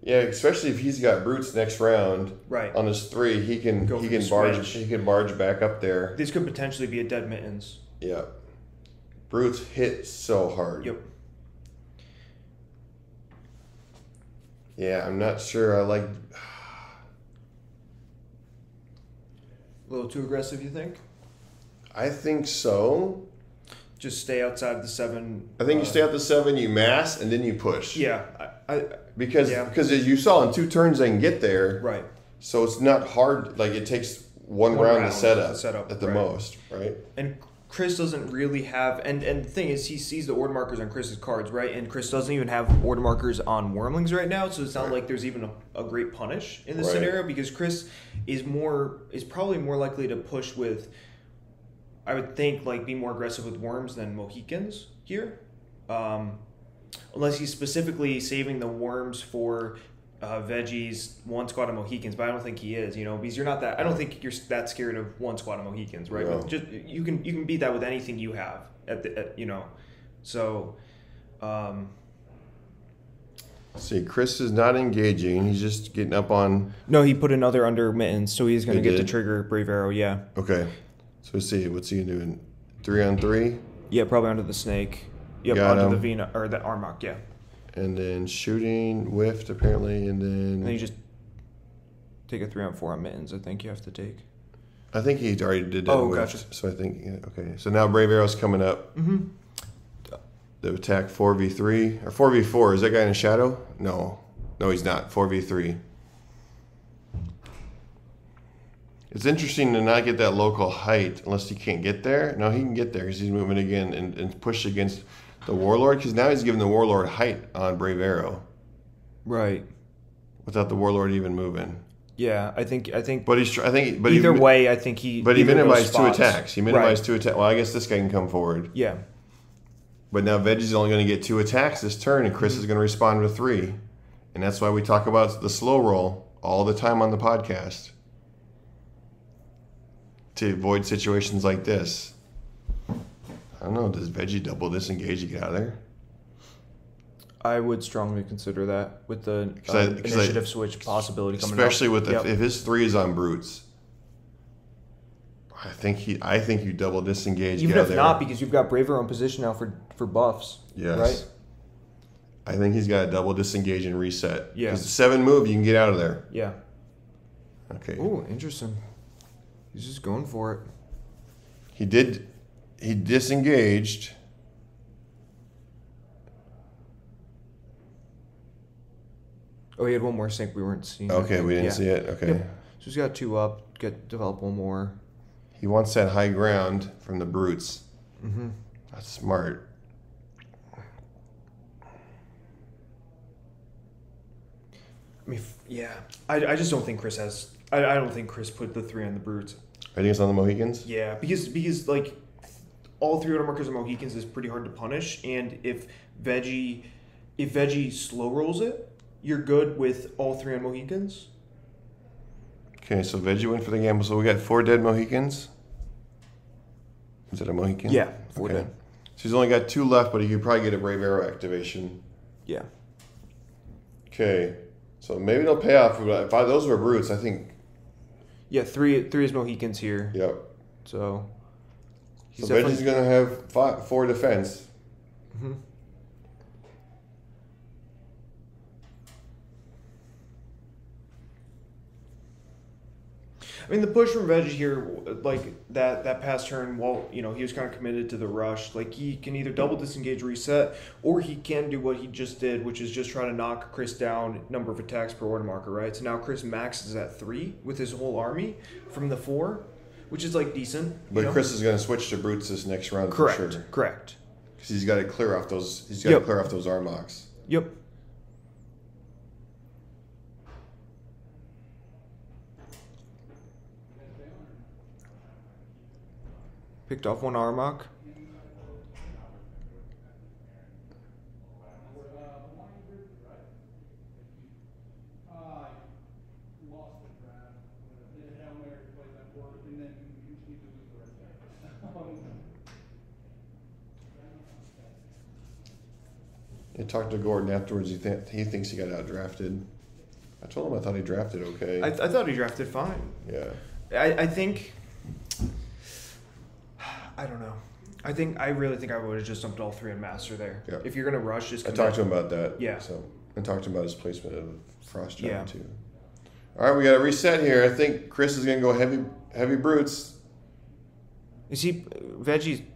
Speaker 2: Yeah, especially if he's got brutes next round.
Speaker 3: Right.
Speaker 2: On his 3, he can
Speaker 3: Go for the
Speaker 2: barge
Speaker 3: switch.
Speaker 2: he can barge back up there.
Speaker 3: This could potentially be a dead mittens.
Speaker 2: Yeah. Brutes hit so hard.
Speaker 3: Yep.
Speaker 2: Yeah, I'm not sure I like
Speaker 3: A little too aggressive, you think?
Speaker 2: I think so.
Speaker 3: Just stay outside the 7.
Speaker 2: I think you stay at the 7, you mass, and then you push.
Speaker 3: Yeah.
Speaker 2: Because as you saw in 2 turns they can get there.
Speaker 3: Right.
Speaker 2: So it's not hard. Like it takes one round to set up at the
Speaker 3: right.
Speaker 2: most, right?
Speaker 3: And Chris doesn't really have, and the thing is, he sees the order markers on Chris's cards, right? And Chris doesn't even have order markers on Wyrmlings right now, so it's not like there's even a great punish in this
Speaker 2: Right.
Speaker 3: scenario, because Chris is probably more likely to push with, I would think, like be more aggressive with Worms than Mohicans here, unless he's specifically saving the Worms for Veggies, 1 squad of Mohicans, but I don't think he is, because you're not that. I don't think you're that scared of 1 squad of Mohicans, right?
Speaker 2: No.
Speaker 3: But just you can beat that with anything you have So,
Speaker 2: See, Chris is not engaging. He's just getting up on.
Speaker 3: no, he put another under mittens, so he's going to
Speaker 2: He
Speaker 3: get to
Speaker 2: did?
Speaker 3: trigger Brave Arrow. Yeah,
Speaker 2: Okay. So let's see. What's he doing? 3 on 3,
Speaker 3: yeah, probably under the snake. Yep,
Speaker 2: Got
Speaker 3: under
Speaker 2: him.
Speaker 3: the Venoc or the Armoc. Yeah,
Speaker 2: and then shooting whiffed apparently, and
Speaker 3: and then
Speaker 2: then
Speaker 3: you just take a 3 on 4 on mittens. I think you have to take.
Speaker 2: I think he already did that.
Speaker 3: Oh,
Speaker 2: whiffed.
Speaker 3: gotcha.
Speaker 2: So I think okay. So now Brave Arrow's coming up.
Speaker 3: Mm-hmm.
Speaker 2: The attack 4v3 or 4v4. Is that guy in a shadow? No, he's not. 4v3. It's interesting to not get that local height unless he can't get there. No, he can get there because he's moving again and push against the Warlord, because now he's giving the Warlord height on Brave Arrow
Speaker 3: Right.
Speaker 2: without the Warlord even moving.
Speaker 3: Yeah, I think.
Speaker 2: But
Speaker 3: Either way, I think he.
Speaker 2: But he
Speaker 3: either of those
Speaker 2: minimized 2
Speaker 3: spots.
Speaker 2: attacks. He minimized
Speaker 3: Right.
Speaker 2: 2 attacks. Well, I guess this guy can come forward.
Speaker 3: Yeah.
Speaker 2: But now Veggie's only going to get 2 attacks this turn, and Chris is going to respond with 3. And that's why we talk about the slow roll all the time on the podcast, to avoid situations like this. I don't know. Does Veggie double disengage to get out of there?
Speaker 3: I would strongly consider that with the
Speaker 2: 'Cause I-
Speaker 3: initiative switch possibility coming
Speaker 2: Especially
Speaker 3: up.
Speaker 2: with
Speaker 3: Yep.
Speaker 2: if his 3 is on brutes. I think you double disengage.
Speaker 3: Even
Speaker 2: get out
Speaker 3: if
Speaker 2: of
Speaker 3: not,
Speaker 2: there.
Speaker 3: because you've got Braver on position now for buffs.
Speaker 2: Yes.
Speaker 3: Right?
Speaker 2: I think he's got to double disengage and reset.
Speaker 3: Yeah.
Speaker 2: Because 7 move, you can get out of there.
Speaker 3: Yeah.
Speaker 2: Okay.
Speaker 3: Ooh, interesting. He's just going for it.
Speaker 2: He disengaged.
Speaker 3: Oh, he had one more sync we weren't seeing.
Speaker 2: Okay, we didn't see it. Okay.
Speaker 3: Yep. So he's got 2 up. Develop one more.
Speaker 2: He wants that high ground from the brutes.
Speaker 3: Mm-hmm.
Speaker 2: That's smart.
Speaker 3: I mean, yeah. I just don't think Chris has. I don't think Chris put the 3 on the brutes.
Speaker 2: I think it's on the Mohicans.
Speaker 3: Yeah, because like all 3 order markers of Mohicans is pretty hard to punish, and if Veggie slow rolls it, you're good with all 3 on Mohicans.
Speaker 2: Okay, so Veggie went for the gamble. So we got 4 dead Mohicans. Is it a Mohican?
Speaker 3: Yeah, 4 dead.
Speaker 2: So he's only got 2 left, but he could probably get a Brave Arrow activation.
Speaker 3: Yeah.
Speaker 2: Okay, so maybe it'll pay off. If those were brutes, I think.
Speaker 3: Yeah, 3 is Mohicans here.
Speaker 2: Yep.
Speaker 3: So
Speaker 2: So Veggie's going to have 4 defense.
Speaker 3: Mm-hmm. I mean, the push from Veggie here, like that past turn, while he was kind of committed to the rush, like he can either double disengage, reset, or he can do what he just did, which is just try to knock Chris down number of attacks per order marker, right? So now Chris maxes at 3 with his whole army from the 4, which is like decent.
Speaker 2: But Chris is going to switch to brutes this next round.
Speaker 3: Correct.
Speaker 2: For sure.
Speaker 3: Correct.
Speaker 2: Because he's got to clear off those. He's got to clear off those Armocs.
Speaker 3: Yep. Picked off one Armoc.
Speaker 2: I talked to Gordon afterwards. He thinks he got outdrafted. I told him I thought he drafted okay.
Speaker 3: I thought he drafted fine.
Speaker 2: Yeah.
Speaker 3: I think. I don't know. I really think I would have just dumped all 3 on Master there.
Speaker 2: Yeah.
Speaker 3: If you're gonna rush, just
Speaker 2: I talked to him about that.
Speaker 3: Yeah.
Speaker 2: So I talked to him about his placement of Frost Giant too. All right, we got to reset here. I think Chris is gonna go heavy brutes.
Speaker 3: Is he Veggie?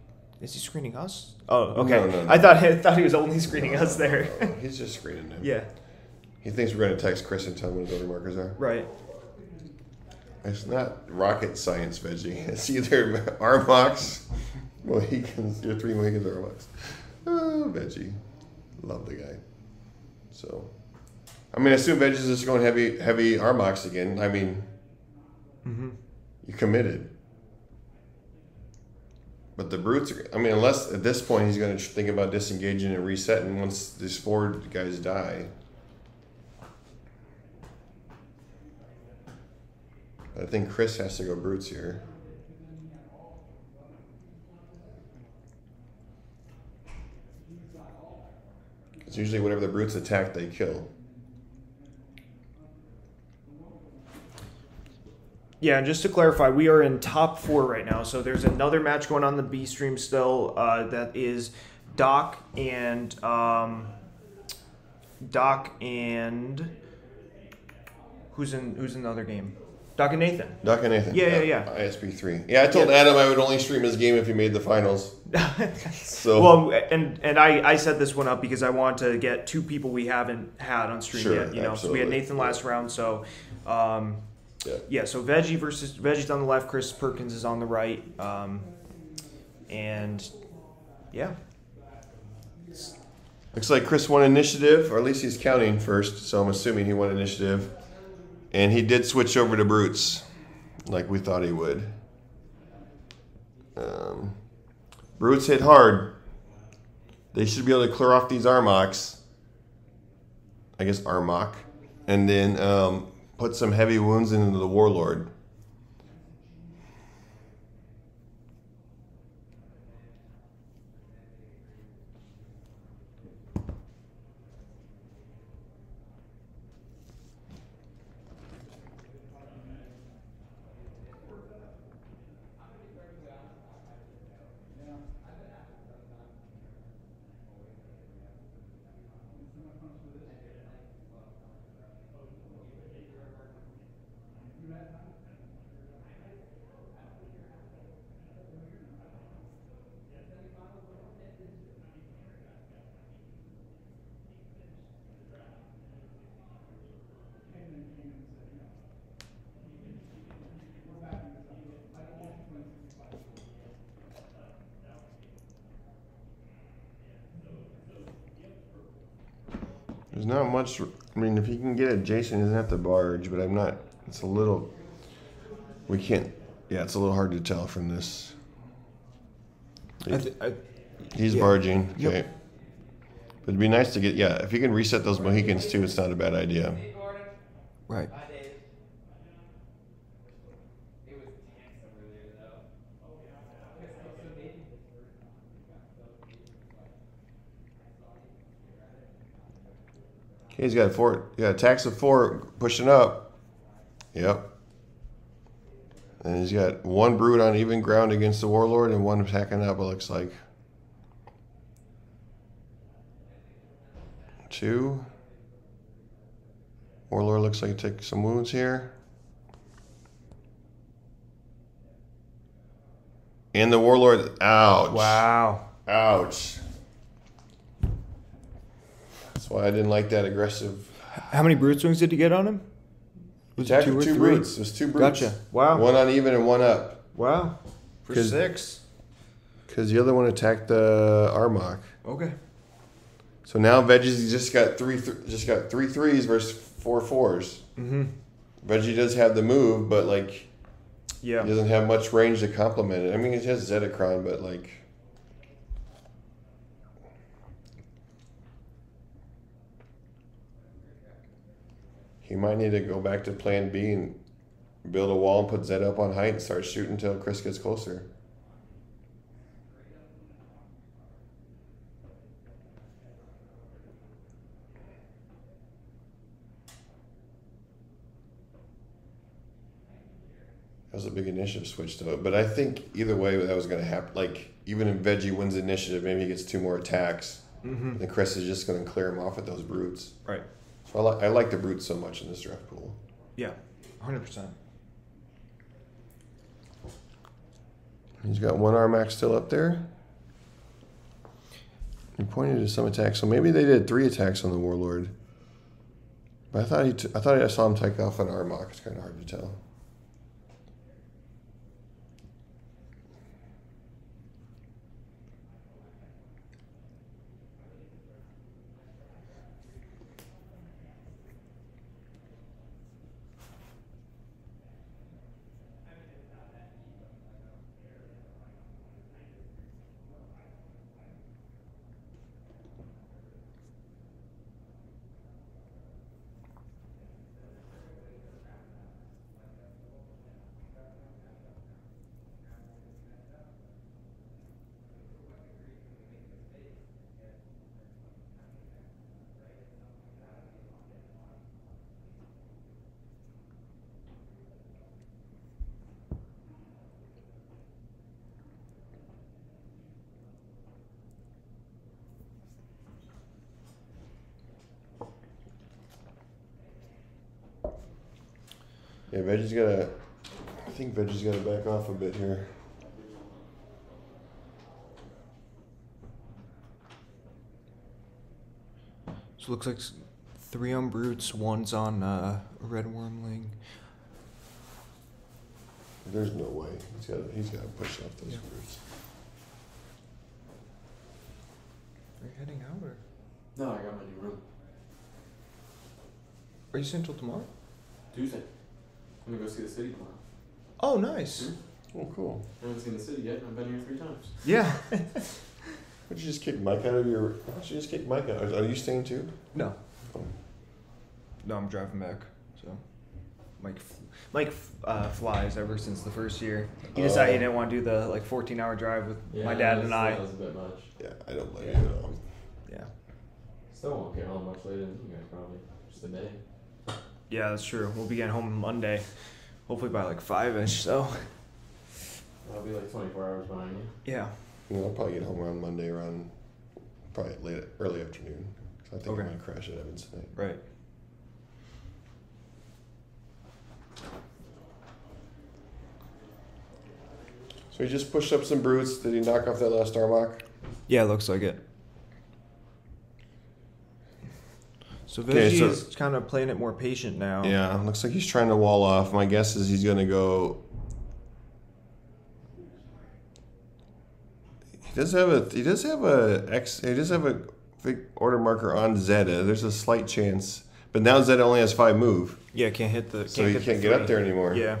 Speaker 3: Is he screening us? Oh, okay.
Speaker 2: No.
Speaker 3: I thought he was only screening us there.
Speaker 2: No, he's just screening him.
Speaker 3: Yeah.
Speaker 2: He thinks we're gonna text Chris and tell him what his order markers are.
Speaker 3: Right.
Speaker 2: It's not rocket science, Veggie. It's either Armocs, Mohicans, your 3 Mohicans or Armocs. Oh, Veggie. Love the guy. So, I mean, I assume Veggie's just going heavy Armocs again. I mean, you committed. But the brutes are, I mean, unless at this point he's going to think about disengaging and resetting once these 4 guys die. I think Chris has to go brutes here. It's usually whatever the brutes attack, they kill.
Speaker 3: Yeah, and just to clarify, we are in top 4 right now. So there's another match going on the B stream still. That is Doc and who's in the other game? Doc and Nathan.
Speaker 2: Doc and Nathan.
Speaker 3: Yeah.
Speaker 2: ISP3. Yeah, I told Adam I would only stream his game if he made the finals. So
Speaker 3: well, and I set this one up because I want to get 2 people we haven't had on stream yet.
Speaker 2: Absolutely.
Speaker 3: So we had Nathan last round. So so Veggie's on the left. Chris Perkins is on the right. And yeah.
Speaker 2: Looks like Chris won initiative, or at least he's counting first. So I'm assuming he won initiative. And he did switch over to brutes, like we thought he would. Brutes hit hard. They should be able to clear off these Armocs. I guess Armoc. And then put some heavy wounds into the Warlord. There's not much. I mean, if he can get it, Jason doesn't have to barge, but I'm not. It's a little. We can't. Yeah, it's a little hard to tell from this. He's barging. Okay.
Speaker 3: Yep.
Speaker 2: But it'd be nice to get. Yeah, if you can reset those Mohicans too, it's not a bad idea.
Speaker 3: Right.
Speaker 2: Okay, he's got 4. Yeah, attacks of 4 pushing up. Yep. And he's got 1 brute on even ground against the Warlord and 1 attacking up, it looks like. 2. Warlord looks like he took some wounds here. And the Warlord. Ouch.
Speaker 3: Wow.
Speaker 2: Ouch. That's why I didn't like that aggressive.
Speaker 3: How many brute swings did he get on him? Was it
Speaker 2: Two
Speaker 3: or three?
Speaker 2: brutes. It was 2 brutes.
Speaker 3: Gotcha. Wow.
Speaker 2: One on even and one up.
Speaker 3: Wow. For 6.
Speaker 2: Because the other one attacked the Armoc.
Speaker 3: Okay.
Speaker 2: So now Veggie's just got three threes versus 4 4s.
Speaker 3: Mm-hmm.
Speaker 2: Veggie does have the move, but like,
Speaker 3: Yeah.
Speaker 2: he doesn't have much range to complement it. I mean, it has Zetacron, but like, he might need to go back to plan B and build a wall and put Zed up on height and start shooting until Chris gets closer. That was a big initiative switch to it. But I think either way that was going to happen. Like, even if Veggie wins the initiative, maybe he gets 2 more attacks.
Speaker 3: Mm-hmm.
Speaker 2: Then Chris is just going to clear him off with those brutes.
Speaker 3: Right.
Speaker 2: So I like the brutes so much in this draft pool.
Speaker 3: Yeah. 100%.
Speaker 2: He's got 1 Armax still up there. He pointed to some attacks. So maybe they did 3 attacks on the Warlord. But I thought I saw him take off an Armoc. It's kind of hard to tell. Yeah, I think Veggie's got to back off a bit here.
Speaker 3: So it looks like 3 on brutes, 1's on a red wormling.
Speaker 2: There's no way. He's got to push off those brutes.
Speaker 3: Are you heading out or?
Speaker 1: No, I got my new room.
Speaker 3: Are you staying till tomorrow?
Speaker 1: Tuesday. I'm gonna go see the city tomorrow.
Speaker 3: Oh, nice.
Speaker 2: Oh, cool.
Speaker 1: I haven't seen the city yet, and I've been here 3 times.
Speaker 3: Yeah.
Speaker 2: Would you just kick Mike out of your... Why don't you just kick Mike out? Are you staying too?
Speaker 3: No.
Speaker 2: Oh.
Speaker 3: No, I'm driving back. So, Mike flies ever since the first year. He decided he didn't want to do the 14-hour drive with my dad and I.
Speaker 1: That was a bit much.
Speaker 2: Yeah, I don't blame you at all.
Speaker 3: Yeah.
Speaker 1: Still won't get home much later than you guys probably. Just a day.
Speaker 3: Yeah, that's true. We'll be getting home Monday, hopefully by 5-ish. So.
Speaker 1: I'll be 24 hours behind you.
Speaker 3: Yeah.
Speaker 2: I'll probably get home around Monday around probably early afternoon. I think
Speaker 3: Okay.
Speaker 2: I'm gonna crash at Evans tonight.
Speaker 3: Right.
Speaker 2: So he just pushed up some brutes. Did he knock off that last Armoc?
Speaker 3: Yeah, looks like it. So
Speaker 2: Okay,
Speaker 3: Veggie
Speaker 2: so-
Speaker 3: is kind of playing it more patient now.
Speaker 2: Yeah, looks like he's trying to wall off. My guess is he's gonna go. He does have a big order marker on Zeta. There's a slight chance, but now Zeta only has 5 move,
Speaker 3: Yeah, can't hit the.
Speaker 2: so he
Speaker 3: the
Speaker 2: can't get up
Speaker 3: 3.
Speaker 2: there anymore.
Speaker 3: Yeah.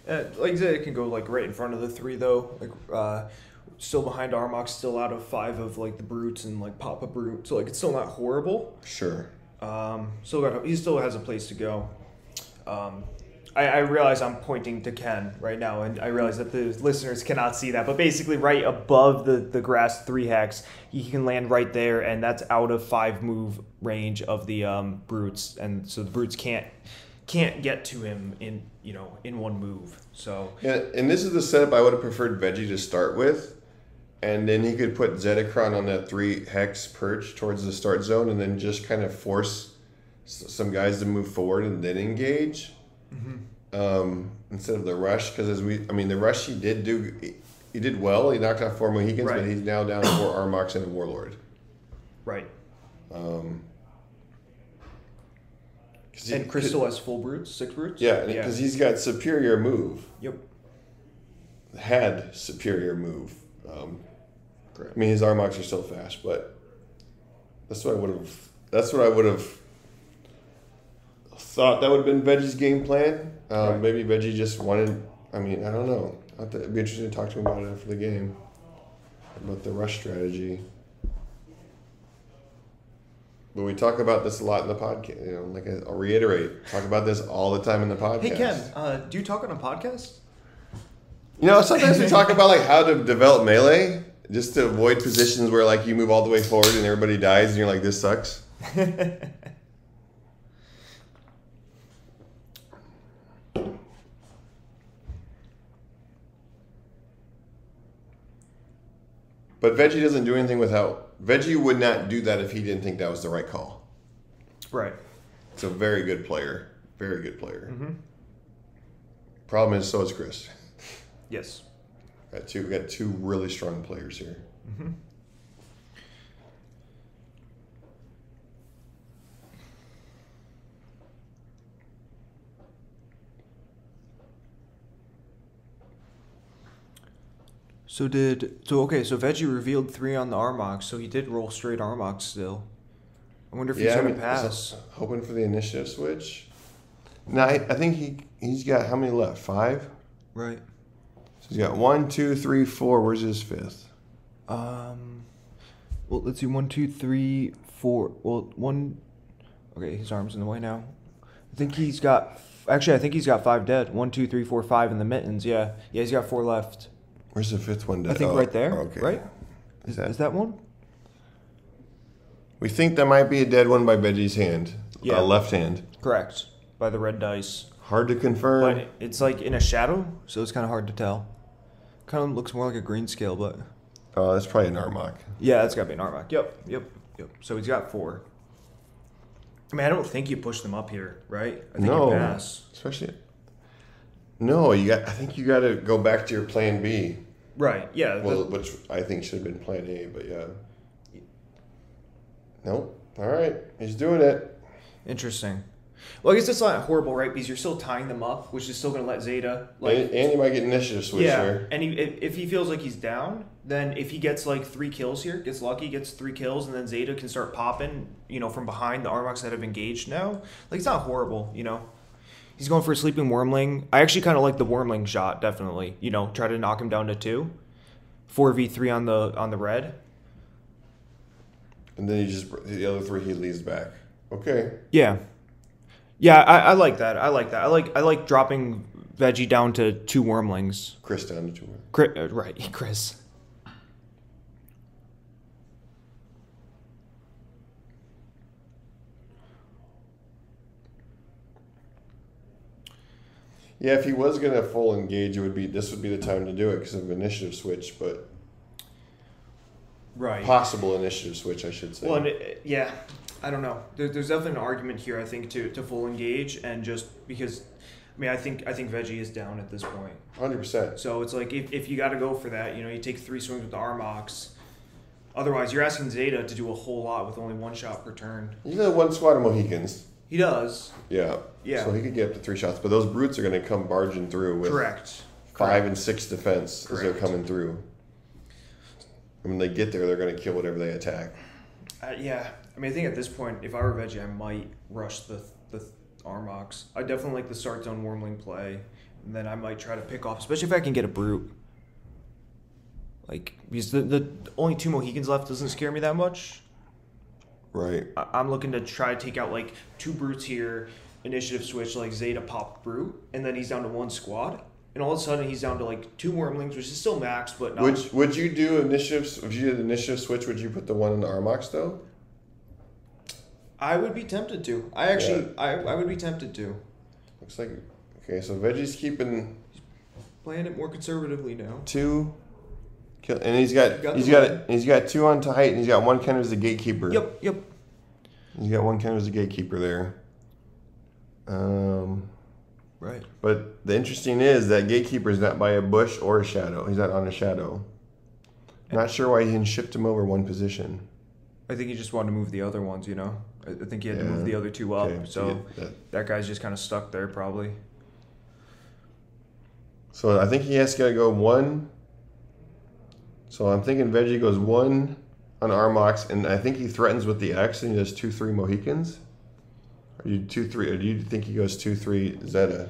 Speaker 3: Like I said, it can go right in front of the 3 though. Still behind Armocs, still out of 5 of the brutes and Papa Brute. So it's still not horrible.
Speaker 2: Sure.
Speaker 3: He still has a place to go. I realize I'm pointing to Ken right now, and I realize that the listeners cannot see that. But basically, right above the grass 3 hex, he can land right there, and that's out of 5 move range of the brutes, and so the brutes can't get to him in 1 move. So
Speaker 2: Yeah, and this is the setup I would have preferred Veggie to start with. And then he could put Zetacron on that 3 hex perch towards the start zone, and then just kind of force some guys to move forward and then engage. Instead of the rush, because the rush he did well. He knocked out 4 Mohicans,
Speaker 3: Right.
Speaker 2: but he's now down to 4 Armocs and a Warlord.
Speaker 3: Right.
Speaker 2: And
Speaker 3: Chris still has full brutes, 6 brutes?
Speaker 2: Yeah, because he's got superior move.
Speaker 3: Yep.
Speaker 2: Had superior move. I mean, his Armocs are still fast, but that's what I would have thought that would have been Veggie's game plan.
Speaker 3: Right.
Speaker 2: Maybe Veggie just wanted. I mean, I don't know. It'd be interesting to talk to him about it after the game, about the rush strategy. But we talk about this a lot in the podcast. You know, like I'll reiterate, talk about this all the time in the podcast.
Speaker 3: Hey, Ken, do you talk on a podcast?
Speaker 2: You know, sometimes we talk about like how to develop melee, just to avoid positions where like you move all the way forward and everybody dies, and you're like, this sucks. But Veggie doesn't do anything without... Veggie would not do that if he didn't think that was the right call.
Speaker 3: Right.
Speaker 2: It's a very good player. Very good player.
Speaker 3: Mm-hmm.
Speaker 2: Problem is, so is Chris.
Speaker 3: Yes.
Speaker 2: We got 2 really strong players here.
Speaker 3: Mm-hmm. So Veggie revealed 3 on the Armocs, so he did roll straight Armocs still. I wonder if he's going to pass.
Speaker 2: Hoping for the initiative switch. No, I think he's got how many left? 5?
Speaker 3: Right.
Speaker 2: So he's got 1, 2, 3, 4. Where's his 5th?
Speaker 3: Well, let's see. 1, 2, 3, 4. Well, 1. Okay, his arm's in the way now. I think he's got 5 dead. 1, 2, 3, 4, 5 in the mittens. Yeah, he's got 4 left.
Speaker 2: Where's the 5th one dead?
Speaker 3: I think right there.
Speaker 2: Okay.
Speaker 3: Right? Is that one?
Speaker 2: We think that might be a dead one by Veggie's hand.
Speaker 3: Yeah.
Speaker 2: Left hand.
Speaker 3: Correct. By the red dice.
Speaker 2: Hard to confirm.
Speaker 3: But it's like in a shadow, so it's kind of hard to tell. Kind of looks more like a green scale, but...
Speaker 2: Oh, that's probably an Armoc.
Speaker 3: Yeah, that's got to be an Armoc. Yep. So he's got 4. I mean, I don't think you push them up here, right? I think you pass.
Speaker 2: Especially... No, I think you got to go back to your plan B.
Speaker 3: Right, yeah.
Speaker 2: Well, which I think should have been plan A, but yeah. Nope. All right. He's doing it.
Speaker 3: Interesting. Well, I guess it's not horrible, right? Because you're still tying them up, which is still going to let Zeta...
Speaker 2: And he might get initiative switch here.
Speaker 3: And if he feels like he's down, then if he gets like 3 kills here, gets lucky, gets 3 kills, and then Zeta can start popping, from behind the Armocs that have engaged now. Like, it's not horrible, He's going for a sleeping Wormling. I actually kind of like the Wormling shot, definitely. Try to knock him down to 2. 4v3 on the red.
Speaker 2: And then the other 3 he leaves back. Okay.
Speaker 3: Yeah. Yeah, I like that. I like dropping Veggie down to 2 Wormlings.
Speaker 2: Chris down to 2.
Speaker 3: Right, Chris.
Speaker 2: Yeah, if he was going to full engage, this would be the time to do it because of initiative switch, but
Speaker 3: right.
Speaker 2: Possible initiative switch, I should say.
Speaker 3: Well, yeah, I don't know. There's definitely an argument here, I think, to full engage, and just because, I think Veggie is down at this point.
Speaker 2: 100%.
Speaker 3: So it's like if you got to go for that, you take 3 swings with the Armocs. Otherwise, you're asking Zeta to do a whole lot with only 1 shot per turn.
Speaker 2: He's got 1 squad of Mohicans.
Speaker 3: He does.
Speaker 2: Yeah. So he could get up to 3 shots, but those brutes are going to come barging through with
Speaker 3: Correct.
Speaker 2: 5 and 6 defense as they're coming through. And when they get there, they're going to kill whatever they attack.
Speaker 3: Yeah. I think at this point, if I were Veggie, I might rush the Armocs. I definitely like the start zone Wormling play, and then I might try to pick off, especially if I can get a brute. Because the only 2 Mohicans left doesn't scare me that much.
Speaker 2: Right.
Speaker 3: I'm looking to try to take out 2 brutes here, initiative switch, Zeta pop brute, and then he's down to 1 squad. And all of a sudden he's down to 2 Wormlings, which is still max, but not...
Speaker 2: Would you do initiatives? If you did initiative switch, would you put the 1 in the Armocs though?
Speaker 3: I would be tempted to. I would be tempted to.
Speaker 2: Looks like okay. So Veggie's keeping
Speaker 3: playing it more conservatively now.
Speaker 2: 2. And he's got 2 on tight, and he's got 1 counter as a gatekeeper.
Speaker 3: Yep.
Speaker 2: He's got 1 counter as a gatekeeper there.
Speaker 3: Right.
Speaker 2: But the interesting is that gatekeeper is not by a bush or a shadow. He's not on a shadow. Not sure why he didn't shift him over 1 position.
Speaker 3: I think he just wanted to move the other ones, you know? I think he had to move the other 2 up, so that guy's just kind of stuck there probably.
Speaker 2: So I think he has to go 1. So I'm thinking Veggie goes 1 on Armocs, and I think he threatens with the X, and he does 2-3 Mohicans. Or you 2-3? Or do you think he goes 2-3 Zeta?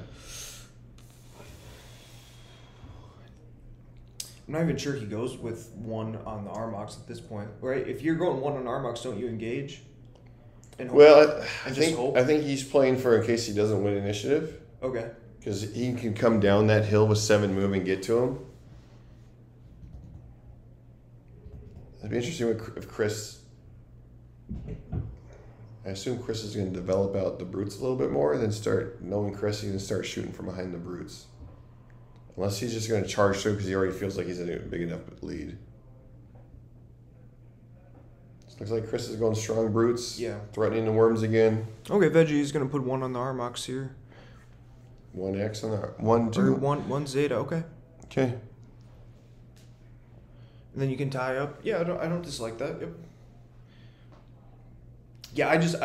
Speaker 3: I'm not even sure he goes with 1 on the Armocs at this point, right? If you're going 1 on Armocs, don't you engage?
Speaker 2: Well, I think he's playing for in case he doesn't win initiative.
Speaker 3: Okay.
Speaker 2: Because he can come down that hill with 7 move and get to him. It'd be interesting if Chris... I assume Chris is going to develop out the brutes a little bit more, then start knowing Chris, he's going to start shooting from behind the brutes. Unless he's just going to charge through because he already feels like he's in a big enough lead. Looks like Chris is going strong brutes.
Speaker 3: Yeah.
Speaker 2: Threatening the worms again.
Speaker 3: Okay, Veggie's going to put 1 on the Armocs here.
Speaker 2: 1 X on the 1, 2.
Speaker 3: 1 Zeta, okay.
Speaker 2: Okay.
Speaker 3: And then you can tie up. Yeah, I don't dislike that. Yep. Yeah, I just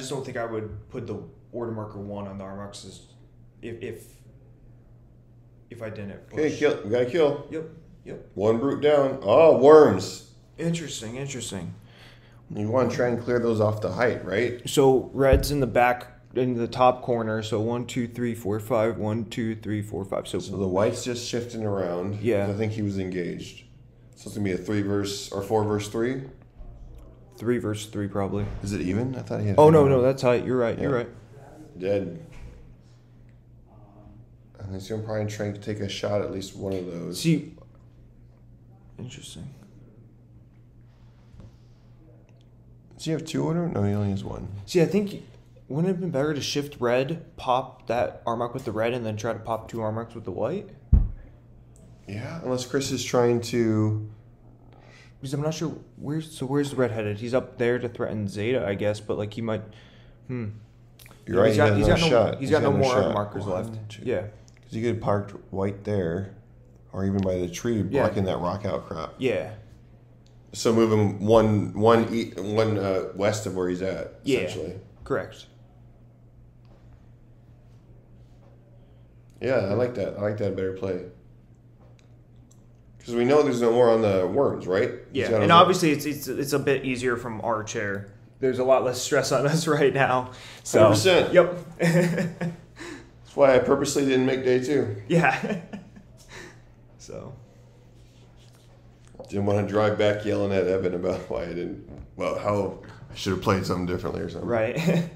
Speaker 3: don't think I would put the order marker 1 on the Armocs if I didn't push.
Speaker 2: Okay, kill. We got to kill.
Speaker 3: Yep.
Speaker 2: 1 brute down. Oh, worms.
Speaker 3: Interesting.
Speaker 2: You want to try and clear those off the height, right?
Speaker 3: So red's in the back, in the top corner. So 1, 2, 3, 4, 5. 1, 2, 3, 4, 5. So
Speaker 2: the white's just shifting around.
Speaker 3: Yeah.
Speaker 2: I think he was engaged. So it's gonna be a 3 verse or 4 verse 3.
Speaker 3: 3 versus 3 probably.
Speaker 2: Is it even? I thought he had.
Speaker 3: Oh no, that's height. You're right.
Speaker 2: Yeah.
Speaker 3: You're right.
Speaker 2: Dead. And he's gonna probably try and take a shot at least one of those.
Speaker 3: See. Interesting.
Speaker 2: Does he have 2 order? No, he only has 1.
Speaker 3: See, I think wouldn't it have been better to shift red, pop that Armoc with the red, and then try to pop 2 Armocs with the white?
Speaker 2: Yeah, unless Chris is trying to.
Speaker 3: Because I'm not sure where's the red headed. He's up there to threaten Zeta, I guess, but like he might.
Speaker 2: You're right. He's got no shot.
Speaker 3: He's got no more armor markers left.
Speaker 2: 2.
Speaker 3: Yeah.
Speaker 2: Because you could have parked white there, or even by the tree blocking that rock outcrop.
Speaker 3: Yeah.
Speaker 2: So move him one west of where he's at.
Speaker 3: Yeah.
Speaker 2: Essentially.
Speaker 3: Correct.
Speaker 2: Yeah, I like that. I like that better play. Because we know there's no more on the worms, right?
Speaker 3: Yeah, and obviously it's a bit easier from our chair. There's a lot less stress on us right now. So
Speaker 2: 100%.
Speaker 3: Yep.
Speaker 2: That's why I purposely didn't make day 2.
Speaker 3: Yeah. So.
Speaker 2: Didn't want to drive back yelling at Evan about why I didn't. Well, how I should have played something differently or something.
Speaker 3: Right.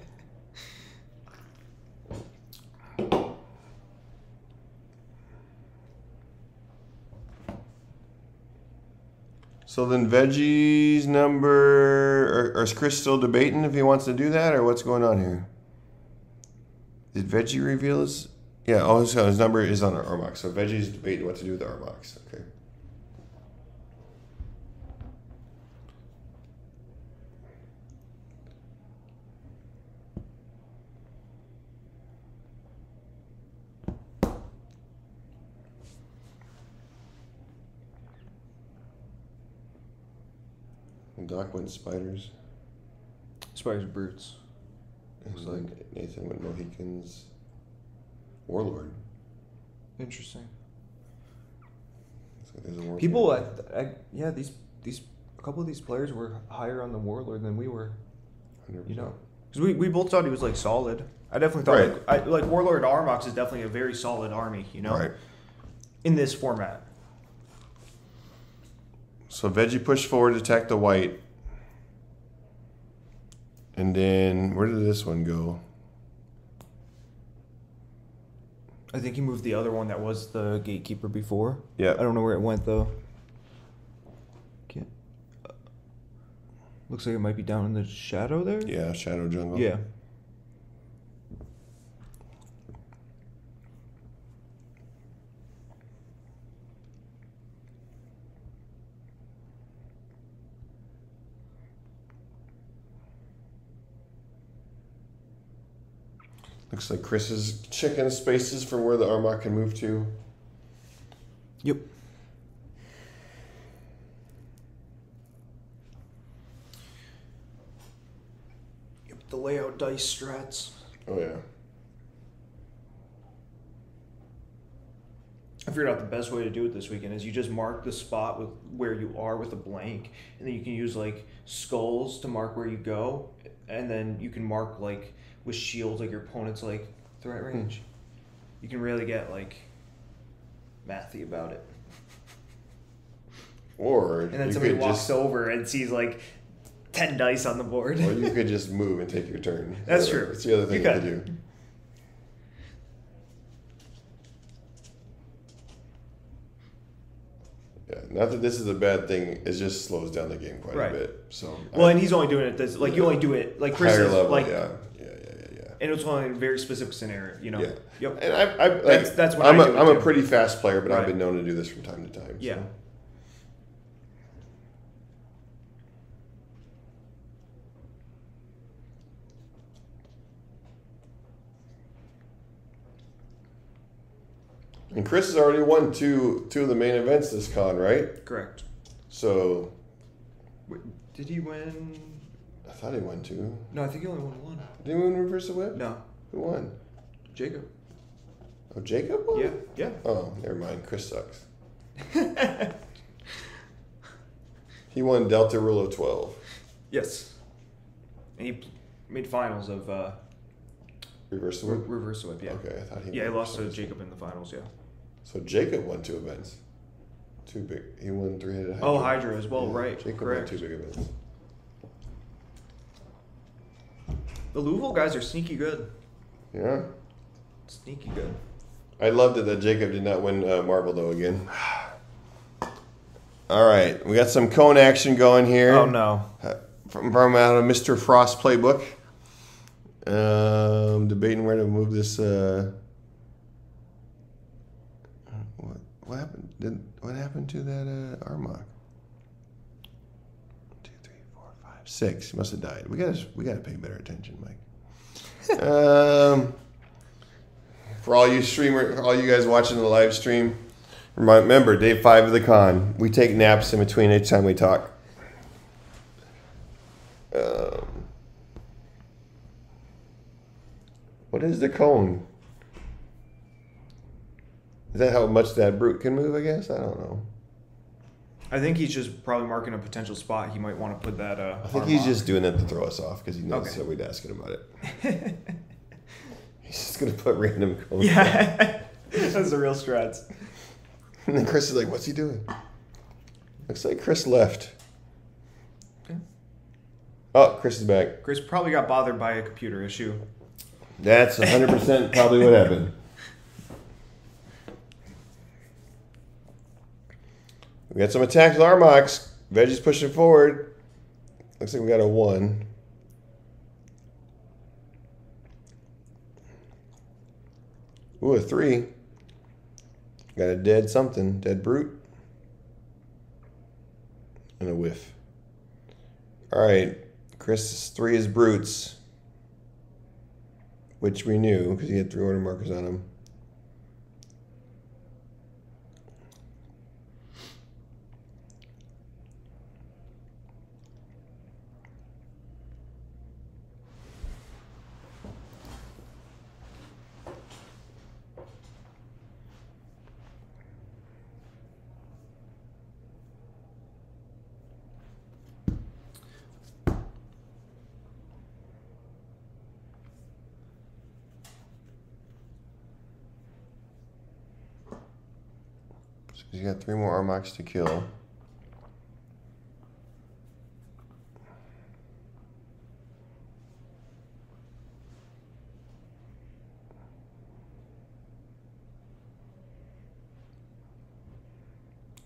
Speaker 2: So then Veggie's number, or is Chris still debating if he wants to do that, or what's going on here? Did Veggie reveal his? Yeah, so his number is on the Armocs. So Veggie's debating what to do with the Armocs. Okay. Doc went spiders.
Speaker 3: Spiders and brutes.
Speaker 2: Looks like Nathan went Mohicans. Warlord.
Speaker 3: Interesting.
Speaker 2: Looks like there's a Warlord.
Speaker 3: People, these a couple of these players were higher on the Warlord than we were.
Speaker 2: 100%.
Speaker 3: You know, because we both thought he was like solid. I definitely thought like Warlord Armocs is definitely a very solid army. You know,
Speaker 2: Right.
Speaker 3: In this format.
Speaker 2: So Veggie pushed forward to attack the white. And then, where did this one go?
Speaker 3: I think he moved the other one that was the gatekeeper before.
Speaker 2: Yeah.
Speaker 3: I don't know where it went though. Can't. Looks like it might be down in the shadow there.
Speaker 2: Yeah, Shadow Jungle.
Speaker 3: Yeah.
Speaker 2: Looks like Chris is checking spaces for where the Armoc can move to.
Speaker 3: Yep. Yep, the layout dice strats.
Speaker 2: Oh, yeah.
Speaker 3: I figured out the best way to do it this weekend is you just mark the spot with where you are with a blank, and then you can use like skulls to mark where you go, and then you can mark like with shields like your opponent's like threat range. You can really get like mathy about it.
Speaker 2: Or
Speaker 3: And then
Speaker 2: you
Speaker 3: somebody
Speaker 2: could
Speaker 3: walks
Speaker 2: just,
Speaker 3: over and sees like 10 dice on the board.
Speaker 2: or you could just move and take your turn.
Speaker 3: That's true.
Speaker 2: That's the other thing you could do. Yeah, not that this is a bad thing. It just slows down the game quite a bit. So
Speaker 3: well, and he's only doing it this like you only do it like Chris
Speaker 2: higher
Speaker 3: is,
Speaker 2: level.
Speaker 3: like
Speaker 2: Yeah.
Speaker 3: and it's only in a very specific scenario, you know.
Speaker 2: Yeah.
Speaker 3: Yep.
Speaker 2: And I like
Speaker 3: That's what
Speaker 2: I'm
Speaker 3: I do
Speaker 2: I'm
Speaker 3: too.
Speaker 2: a pretty fast player, but I've
Speaker 3: Right.
Speaker 2: been known to do this from time to time.
Speaker 3: Yeah.
Speaker 2: So. And Chris has already won two of the main events this con, right?
Speaker 3: Correct.
Speaker 2: So
Speaker 3: Wait, did he win?
Speaker 2: I thought he won two.
Speaker 3: No, I think he only won one.
Speaker 2: Did he win Reverse the Whip?
Speaker 3: No,
Speaker 2: Who won?
Speaker 3: Jacob.
Speaker 2: Oh, Jacob won?
Speaker 3: Yeah. Yeah.
Speaker 2: Oh, never mind. Chris sucks. He won Delta Rule of 12.
Speaker 3: Yes. And he made finals of
Speaker 2: Reverse the Whip?
Speaker 3: reverse whip. Yeah.
Speaker 2: Okay, I thought he
Speaker 3: Yeah, he
Speaker 2: won
Speaker 3: lost to
Speaker 2: something.
Speaker 3: Jacob in the finals. Yeah.
Speaker 2: So Jacob won two events. Two big. He won three-headed Hydra.
Speaker 3: Oh, Hydra as well,
Speaker 2: Yeah,
Speaker 3: right?
Speaker 2: Jacob
Speaker 3: Correct.
Speaker 2: won two big events.
Speaker 3: The Louisville guys are sneaky good.
Speaker 2: Yeah.
Speaker 3: Sneaky good.
Speaker 2: I loved it that Jacob did not win Marvel, though, again. All right. We got some cone action going here.
Speaker 3: Oh no.
Speaker 2: From out of Mr. Frost playbook. Debating where to move this. What happened? What happened to that Armoc? 2, 3, 4, 5, 6. He must have died. We gotta pay better attention, Mike. For all you guys watching the live stream, remember day 5 of the con. We take naps in between each time we talk. What is the cone? Is that how much that brute can move, I guess? I don't know.
Speaker 3: I think he's just probably marking a potential spot he might want to put that.
Speaker 2: I think he's just doing it to throw us off because he knows
Speaker 3: Okay.
Speaker 2: that we'd ask him about it. He's just going to put random cones.
Speaker 3: Yeah. That's the real strats.
Speaker 2: And then Chris is like, what's he doing? Looks like Chris left.
Speaker 3: Okay.
Speaker 2: Oh, Chris is back.
Speaker 3: Chris probably got bothered by a computer issue.
Speaker 2: That's 100% probably what happened. We got some attacks with Armocs. Veggie's pushing forward. Looks like we got a 1. Ooh, a 3. Got a dead something. Dead brute. And a whiff. Alright. Chris 3 is brutes. Which we knew because he had 3 order markers on him. He's got 3 more Armocs to kill.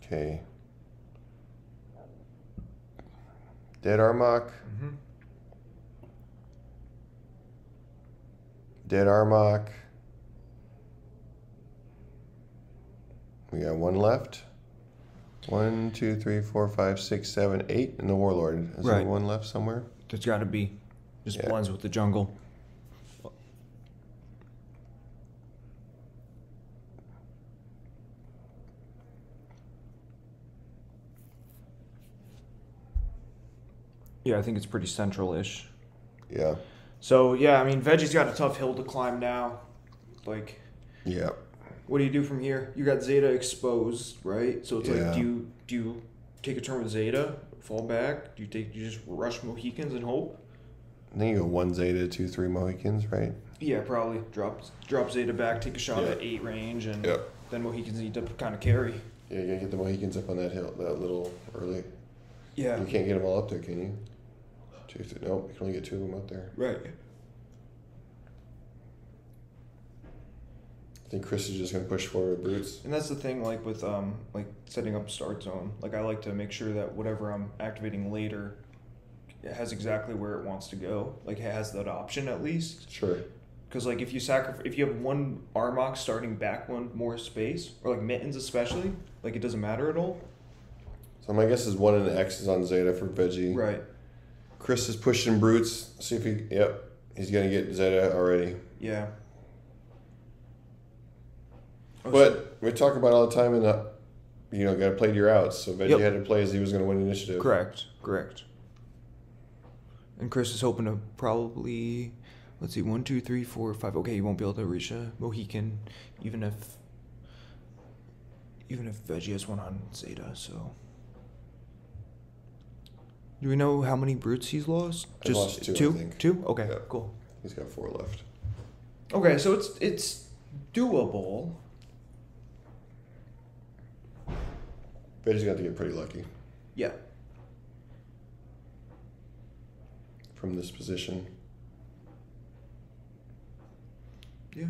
Speaker 2: Okay. Dead Armoc.
Speaker 3: Mm-hmm.
Speaker 2: Dead Armoc. We got 1 left. 1, 2, 3, 4, 5, 6, 7, 8 in the Warlord. Is there
Speaker 3: Right.
Speaker 2: 1 left somewhere?
Speaker 3: There's got to be. Just
Speaker 2: Yeah.
Speaker 3: blends with the jungle. Yeah, I think it's pretty central-ish.
Speaker 2: Yeah.
Speaker 3: So, yeah, I mean, Veggie's got a tough hill to climb now. Like,
Speaker 2: Yeah.
Speaker 3: what do you do from here? You got Zeta exposed, right? So it's
Speaker 2: Yeah.
Speaker 3: like, do you take a turn with Zeta, fall back? Do you just rush Mohicans and hope?
Speaker 2: I think you go 1 Zeta, 2, 3 Mohicans, right?
Speaker 3: Yeah, probably. Drop Zeta back, take a shot
Speaker 2: Yeah.
Speaker 3: at 8 range, and
Speaker 2: Yeah.
Speaker 3: then Mohicans need to kind of carry.
Speaker 2: Yeah, you gotta get the Mohicans up on that hill, that little early.
Speaker 3: Yeah.
Speaker 2: You can't get them all up there, can you? 2, 3, nope, you can only get 2 of them up there.
Speaker 3: Right.
Speaker 2: I think Chris is just gonna push forward with brutes.
Speaker 3: And that's the thing, like with like setting up start zone. Like I like to make sure that whatever I'm activating later, it has exactly where it wants to go. Like it has that option at least.
Speaker 2: Sure.
Speaker 3: Because like if you have one Armocs starting back one more space, or like mittens especially, like it doesn't matter at all.
Speaker 2: So my guess is 1 and X is on Zeta for Veggie.
Speaker 3: Right.
Speaker 2: Chris is pushing brutes. See if he. Yep. He's gonna get Zeta already.
Speaker 3: Yeah.
Speaker 2: But we talk about all the time in the, got to play to your outs. So Veggie
Speaker 3: Yep.
Speaker 2: had to play as he was going to win initiative.
Speaker 3: Correct. And Chris is hoping to probably, let's see, 1, 2, 3, 4, 5. Okay, he won't be able to reach a Mohican, even if Veggie has one on Zeta. So, do we know how many brutes he's lost?
Speaker 2: He lost 2, I think.
Speaker 3: 2? Okay,
Speaker 2: Yeah.
Speaker 3: cool.
Speaker 2: He's got 4 left.
Speaker 3: Okay, so it's doable.
Speaker 2: Veggie's got to get pretty lucky
Speaker 3: Yeah.
Speaker 2: from this position.
Speaker 3: Yeah.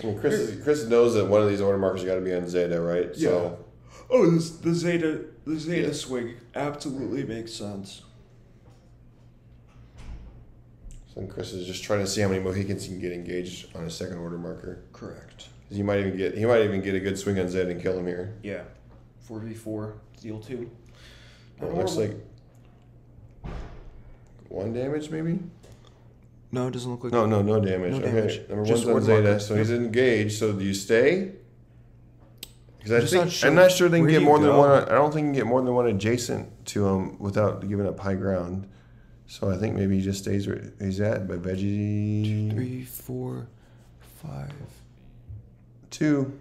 Speaker 2: I mean, Chris knows that one of these order markers got to be on Zeta, right?
Speaker 3: Yeah.
Speaker 2: So
Speaker 3: Oh, the Zeta
Speaker 2: Yeah.
Speaker 3: swing absolutely makes sense.
Speaker 2: Chris is just trying to see how many Mohicans he can get engaged on a second order marker.
Speaker 3: Correct.
Speaker 2: 'Cause he might even get a good swing on Zeta and kill him here.
Speaker 3: Yeah. 4v4, deal 2.
Speaker 2: It looks like 1 damage maybe.
Speaker 3: No, it doesn't look like
Speaker 2: No damage.
Speaker 3: No
Speaker 2: Okay,
Speaker 3: damage.
Speaker 2: number
Speaker 3: Just
Speaker 2: 1's on
Speaker 3: order
Speaker 2: Zeta,
Speaker 3: marker.
Speaker 2: so he's engaged. So do you stay? Because
Speaker 3: I'm not sure
Speaker 2: they can
Speaker 3: where
Speaker 2: get
Speaker 3: do
Speaker 2: more
Speaker 3: you
Speaker 2: than
Speaker 3: go?
Speaker 2: one. I don't think you can get more than one adjacent to him without giving up high ground. So I think maybe he just stays where he's at. But Veggie
Speaker 3: 3, 4, 5.
Speaker 2: 2,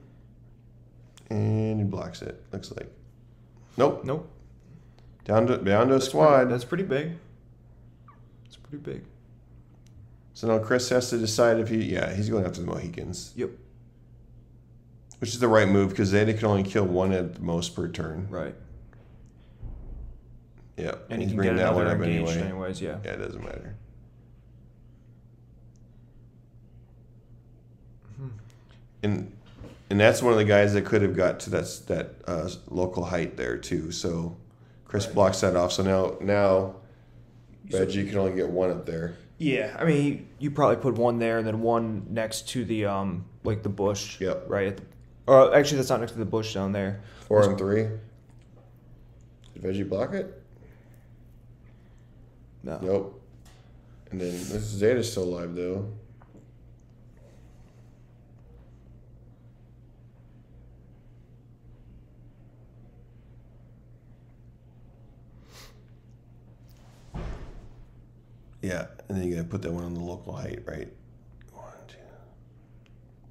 Speaker 2: and he blocks it. Looks like. Nope.
Speaker 3: Nope.
Speaker 2: Down to a squad.
Speaker 3: That's pretty big. It's pretty big.
Speaker 2: So now Chris has to decide if he's going after the Mohicans.
Speaker 3: Yep.
Speaker 2: Which is the right move because Zeta can only kill 1 at the most per turn.
Speaker 3: Right.
Speaker 2: Yeah.
Speaker 3: And he
Speaker 2: he's
Speaker 3: can
Speaker 2: bringing
Speaker 3: get
Speaker 2: that one
Speaker 3: another
Speaker 2: up
Speaker 3: engaged
Speaker 2: anyway.
Speaker 3: anyways, yeah.
Speaker 2: Yeah, it doesn't matter. And that's one of the guys that could have got to that local height there too. So Chris blocks that off. So now Veggie can only get 1 up there.
Speaker 3: Yeah, I mean, you probably put 1 there and then 1 next to the like the bush.
Speaker 2: Yep.
Speaker 3: Right at the, or actually, that's not next to the bush down there.
Speaker 2: 4 and 3. Did Veggie block it?
Speaker 3: No.
Speaker 2: Nope. And then this Zeta's still alive though. Yeah, and then you gotta put that one on the local height, right? 1, 2.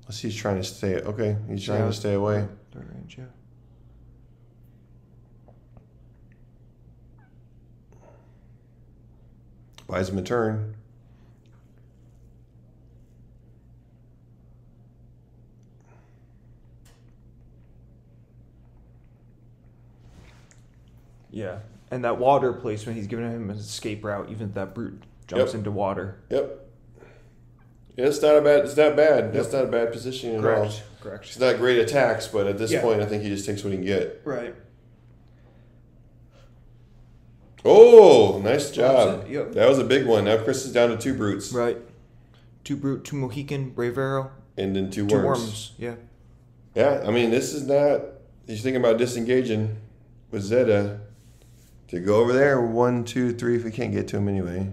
Speaker 2: Let's see, he's trying to stay. Okay, he's trying to stay away.
Speaker 3: Third range, yeah.
Speaker 2: Buys him a turn.
Speaker 3: Yeah, and that water placement, he's giving him an escape route, even if that brute jumps into water.
Speaker 2: Yep. Yeah, it's not bad. That's not a bad position at all.
Speaker 3: Correct.
Speaker 2: It's not great attacks, but at this point, I think he just takes what he can get.
Speaker 3: Right.
Speaker 2: Oh, nice job.
Speaker 3: Yep.
Speaker 2: That was a big one. Now Chris is down to 2 brutes.
Speaker 3: Right. 2 brute, 2 Mohican, brave arrow,
Speaker 2: And then 2
Speaker 3: 2
Speaker 2: worms.
Speaker 3: worms. Yeah.
Speaker 2: Yeah, I mean, this is not... He's thinking about disengaging with Zeta to go over there. 1, 2, 3 if we can't get to him anyway.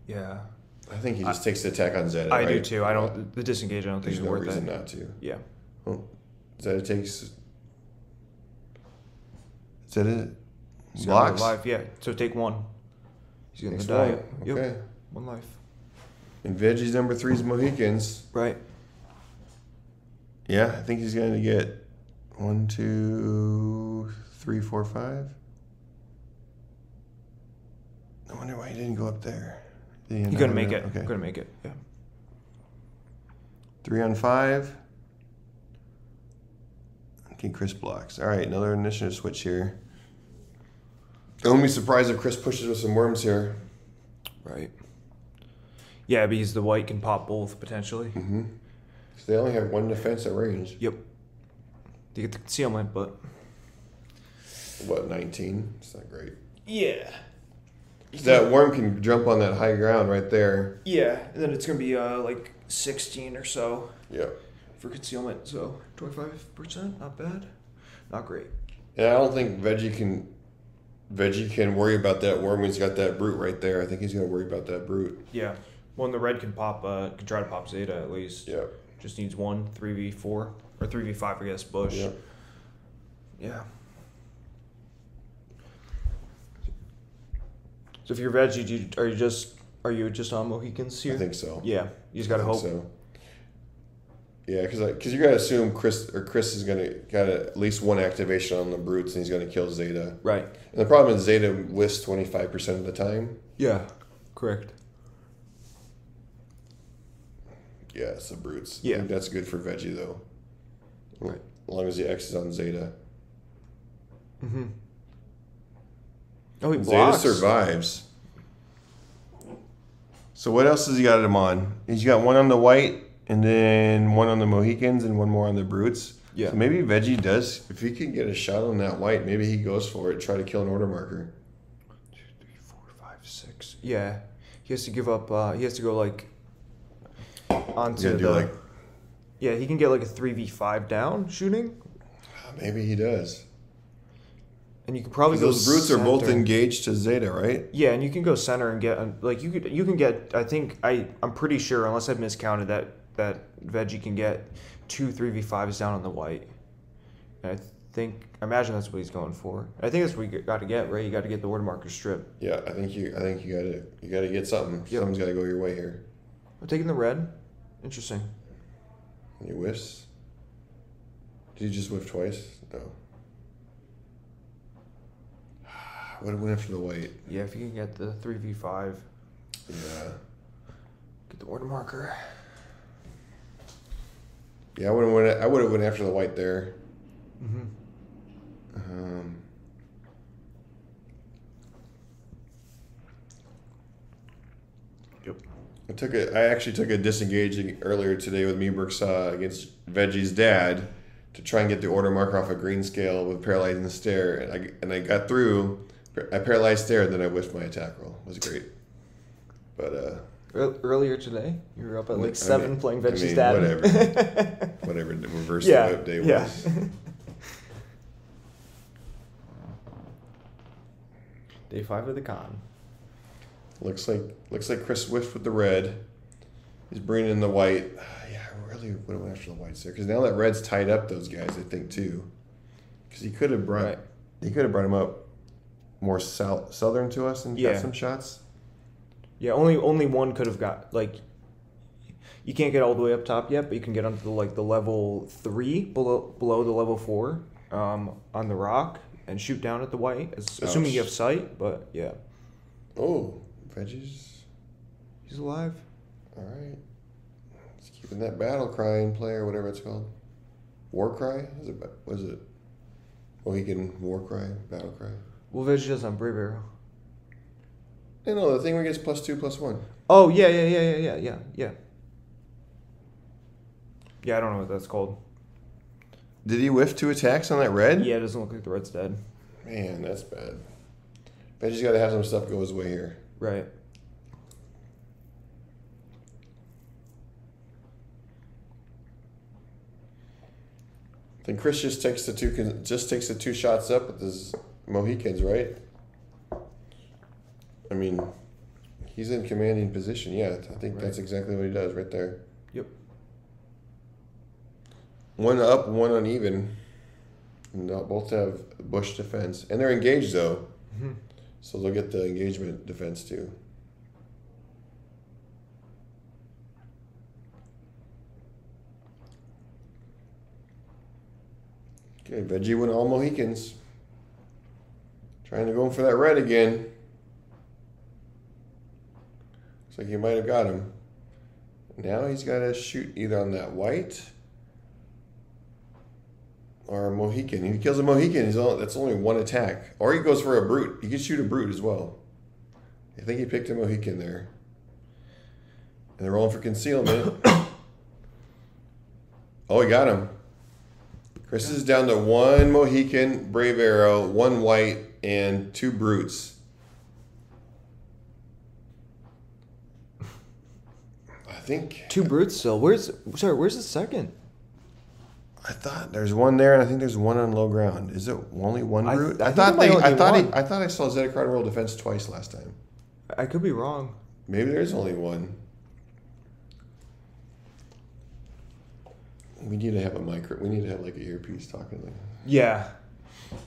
Speaker 3: Yeah.
Speaker 2: I think he just takes the attack on Zeta.
Speaker 3: I do
Speaker 2: right?
Speaker 3: too. I don't. The disengage. I don't think
Speaker 2: There's
Speaker 3: is
Speaker 2: no
Speaker 3: worth
Speaker 2: reason
Speaker 3: it.
Speaker 2: not to.
Speaker 3: Yeah.
Speaker 2: Well, Zeta takes. Zeta
Speaker 3: He's got
Speaker 2: blocks.
Speaker 3: no life. Yeah. So take 1. He's gonna
Speaker 2: Takes
Speaker 3: die.
Speaker 2: one. Okay.
Speaker 3: Yep. 1 life.
Speaker 2: And Veggie's number 3 is Mohicans.
Speaker 3: Right.
Speaker 2: Yeah, I think he's going to get 1, 2, 3, 4, 5. I wonder why he didn't go up there.
Speaker 3: You're gonna make it.
Speaker 2: Okay.
Speaker 3: Gonna make it. Yeah.
Speaker 2: 3 on 5. Okay, Chris blocks. All right, another initiative switch here. I won't be surprised if Chris pushes with some worms here.
Speaker 3: Right. Yeah, because the white can pop both potentially.
Speaker 2: Mm-hmm. So they only have 1 defense at range.
Speaker 3: Yep. They get the concealment, but
Speaker 2: What, 19? It's not great.
Speaker 3: yeah.
Speaker 2: That worm can jump on that high ground right there.
Speaker 3: Yeah, and then it's gonna be like 16 or so
Speaker 2: Yep.
Speaker 3: for concealment. So 25%, not bad, not great.
Speaker 2: And I don't think Veggie can worry about that worm when he's got that brute right there. I think he's going to worry about that brute.
Speaker 3: Yeah. Well, and the red can pop. Can try to pop Zeta at least.
Speaker 2: Yep.
Speaker 3: Just needs 1 3v4 or 3v5, I guess. Bush.
Speaker 2: Yep.
Speaker 3: Yeah. So if you're veggie, are you just on Mohicans here?
Speaker 2: I think so.
Speaker 3: Yeah. You just gotta hope.
Speaker 2: So. Yeah, because you got to assume Chris is going to got at least 1 activation on the brutes, and he's going to kill Zeta.
Speaker 3: Right.
Speaker 2: And the problem is Zeta whiffs 25% of the time.
Speaker 3: Yeah. Correct.
Speaker 2: Yeah, it's the brutes.
Speaker 3: Yeah.
Speaker 2: I think that's good for Veggie though.
Speaker 3: Right.
Speaker 2: As long as he X's on Zeta.
Speaker 3: Mm-hmm. Oh, he
Speaker 2: Zeta
Speaker 3: blocks.
Speaker 2: survives. So what else has he got him on? He's got 1 on the white, and then 1 on the Mohicans, and 1 more on the brutes.
Speaker 3: Yeah.
Speaker 2: So maybe Veggie does, if he can get a shot on that white, maybe he goes for it, try to kill an order marker.
Speaker 3: 2, 3, 4, 5, 6. Yeah. He has to give up. He has to go like onto
Speaker 2: He's
Speaker 3: the.
Speaker 2: gonna do
Speaker 3: Yeah, he can get like a 3v5 down shooting,
Speaker 2: maybe he does.
Speaker 3: and you can probably go.
Speaker 2: Those brutes are both
Speaker 3: center.
Speaker 2: engaged to Zeta, right?
Speaker 3: Yeah, and you can go center and get like you can get. I'm pretty sure, unless I've miscounted, that Veggie can get 2 3v5s down on the white. And I imagine that's what he's going for. I think that's what you got to get, right? You got to get the order marker strip.
Speaker 2: Yeah, I think you gotta get something.
Speaker 3: Yep.
Speaker 2: Something's gotta go your way here.
Speaker 3: I'm taking the red. Interesting.
Speaker 2: He whiffs. Did he just whiff twice? No. Would have went after the white.
Speaker 3: Yeah, if you can get the 3v5,
Speaker 2: Yeah.
Speaker 3: get the order marker.
Speaker 2: Yeah, I would have went after the white there.
Speaker 3: Mm-hmm. Yep.
Speaker 2: I actually took a disengaging earlier today with Meeberg's against Veggie's dad to try and get the order marker off a green scale with paralyzing stare, and I got through. I paralyzed stare, and then I whiffed my attack roll. It was great. But
Speaker 3: Earlier today, you were up at like 7 playing Veggie's dad.
Speaker 2: Whatever the reverse
Speaker 3: Yeah,
Speaker 2: whip day
Speaker 3: yeah.
Speaker 2: was.
Speaker 3: Day 5 of the con.
Speaker 2: Looks like Chris whiffed with the red. He's bringing in the white. Yeah, I really would have went after the whites there, because now that red's tied up those guys, I think too. Because he could have brought him up more southern to us and got some shots.
Speaker 3: Yeah, only one could have got, like, you can't get all the way up top yet, but you can get onto the level 3 below the level 4 on the rock and shoot down at the white, assuming you have sight. But yeah.
Speaker 2: Oh, Veggie's.
Speaker 3: He's alive.
Speaker 2: All right. He's keeping that battle cry in play, or whatever it's called. War cry? Was it? Mohican war cry, battle cry.
Speaker 3: Well, Veggie does on Brave Arrow.
Speaker 2: No, the thing where he gets +2/+1.
Speaker 3: Oh yeah. Yeah, I don't know what that's called.
Speaker 2: Did he whiff 2 attacks on that red?
Speaker 3: Yeah, it doesn't look like the red's dead.
Speaker 2: Man, that's bad. Veggie's got to have some stuff go his way here.
Speaker 3: Right.
Speaker 2: I think Chris just takes the 2 shots up with his Mohicans, right? I mean, He's in commanding position. Yeah, I think that's exactly what he does right there.
Speaker 3: Yep.
Speaker 2: One up, one uneven. And they'll both have bush defense. And they're engaged, though.
Speaker 3: Mm-hmm.
Speaker 2: So they'll get the engagement defense, too. Okay, Veggie went all Mohicans. Trying to go for that red again. Looks like he might have got him. Now he's got to shoot either on that white or a Mohican. If he kills a Mohican, that's only one attack. Or he goes for a brute. He could shoot a brute as well. I think he picked a Mohican there. And they're rolling for concealment. Oh, he got him. Chris is down to one Mohican, Brave Arrow, one white, and two brutes. I think
Speaker 3: 2 brutes still. Where's the second?
Speaker 2: I thought there's one there, and I think there's one on low ground. Is it only one brute?
Speaker 3: I thought
Speaker 2: I saw Zetacron roll defense twice last time.
Speaker 3: I could be wrong.
Speaker 2: Maybe there's only one. We need to have a micro. We need to have like a earpiece talking. Like,
Speaker 3: Yeah.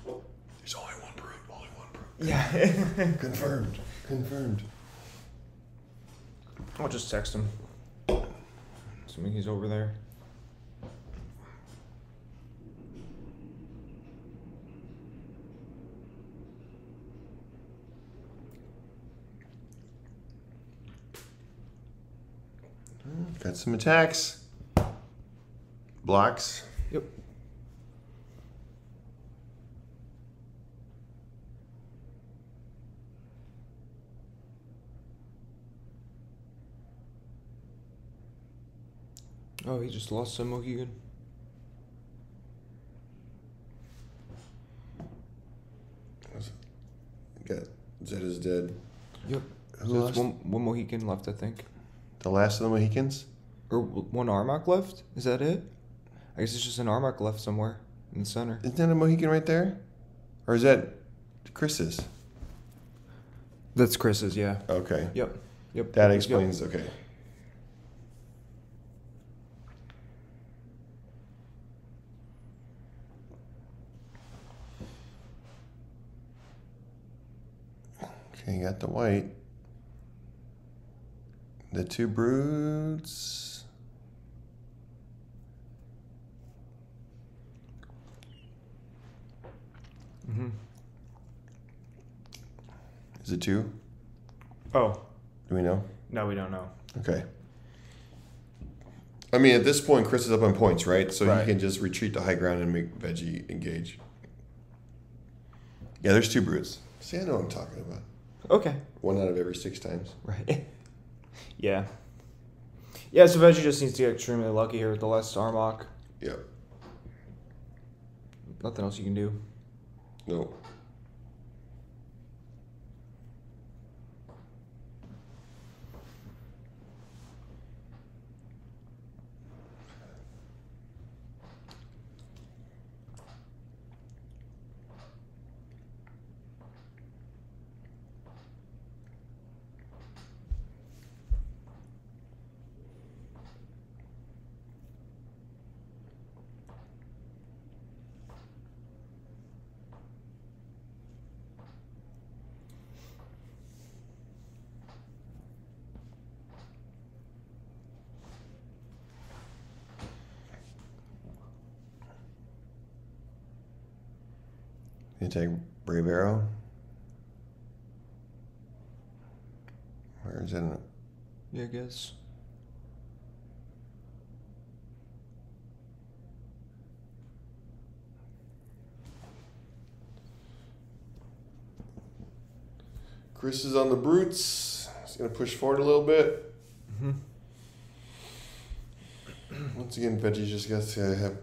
Speaker 2: there's only one brute. Only one brute.
Speaker 3: Yeah.
Speaker 2: Confirmed. Confirmed.
Speaker 3: I'll just text him. Assuming he's over there.
Speaker 2: Got some attacks. Blocks.
Speaker 3: Yep. Oh, he just lost some Mohican.
Speaker 2: Got Zeta's dead.
Speaker 3: Yep.
Speaker 2: Who
Speaker 3: So
Speaker 2: lost?
Speaker 3: there's one Mohican left, I think.
Speaker 2: The last of the Mohicans?
Speaker 3: Or one Armoc left? Is that it? I guess it's just an Armoc left somewhere in the center.
Speaker 2: Isn't that a Mohican right there? Or is that Chris's?
Speaker 3: That's Chris's, yeah.
Speaker 2: Okay.
Speaker 3: Yep. Yep.
Speaker 2: That
Speaker 3: Yep.
Speaker 2: explains, okay. Okay, you got the white. The two broods.
Speaker 3: Mm-hmm.
Speaker 2: Is it two?
Speaker 3: Oh.
Speaker 2: Do we know?
Speaker 3: No, we don't know.
Speaker 2: Okay. I mean, at this point, Chris is up on points, right? So
Speaker 3: Right.
Speaker 2: he can just retreat to high ground and make Veggie engage. Yeah, there's two brutes. See, I know what I'm talking about.
Speaker 3: Okay.
Speaker 2: 1 out of every 6 times.
Speaker 3: Right. Yeah. Yeah, so Veggie just needs to get extremely lucky here with the last Armoc.
Speaker 2: Yep.
Speaker 3: Nothing else you can do.
Speaker 2: No. You take Brave Arrow. Where is it?
Speaker 3: Yeah, I guess.
Speaker 2: Chris is on the brutes. He's going to push forward a little bit.
Speaker 3: Mm-hmm.
Speaker 2: Once again, Veggie just got to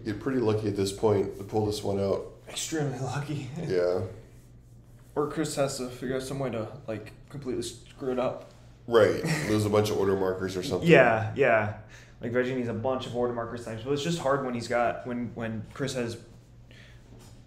Speaker 2: get pretty lucky at this point to pull this one out.
Speaker 3: Extremely lucky.
Speaker 2: Yeah.
Speaker 3: Or Chris has to figure out some way to, like, completely screw it up.
Speaker 2: Right. Lose a bunch of order markers or something.
Speaker 3: Yeah, yeah. Like, Veggie needs a bunch of order markers times. But it's just hard when he's got, when Chris has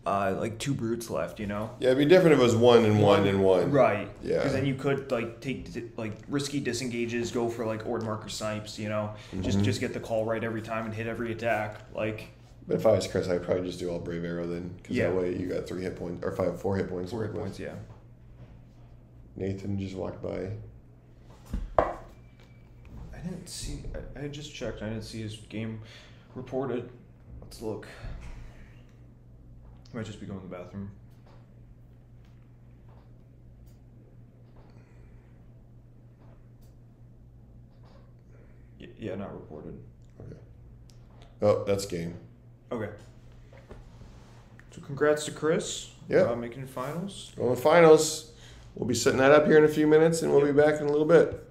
Speaker 3: like 2 brutes left, you know?
Speaker 2: Yeah, it'd be different if it was 1 and 1 and 1.
Speaker 3: Right.
Speaker 2: Yeah.
Speaker 3: Because then you could like take like risky disengages, go for like ord marker snipes, you know? Just get the call right every time and hit every attack. Like.
Speaker 2: But if I was Chris, I'd probably just do all Brave Arrow then. Because
Speaker 3: Yeah.
Speaker 2: that way you got 3 hit points, or 4 hit points.
Speaker 3: 4 hit points, yeah.
Speaker 2: Nathan just walked by.
Speaker 3: I didn't see. I had just checked. I didn't see his game reported. Let's look. Might just be going to the bathroom. Yeah, not reported.
Speaker 2: Okay. Oh, that's game.
Speaker 3: Okay. So congrats to Chris.
Speaker 2: Yeah.
Speaker 3: Making finals.
Speaker 2: Going to finals. We'll be setting that up here in a few minutes, and we'll be back in a little bit.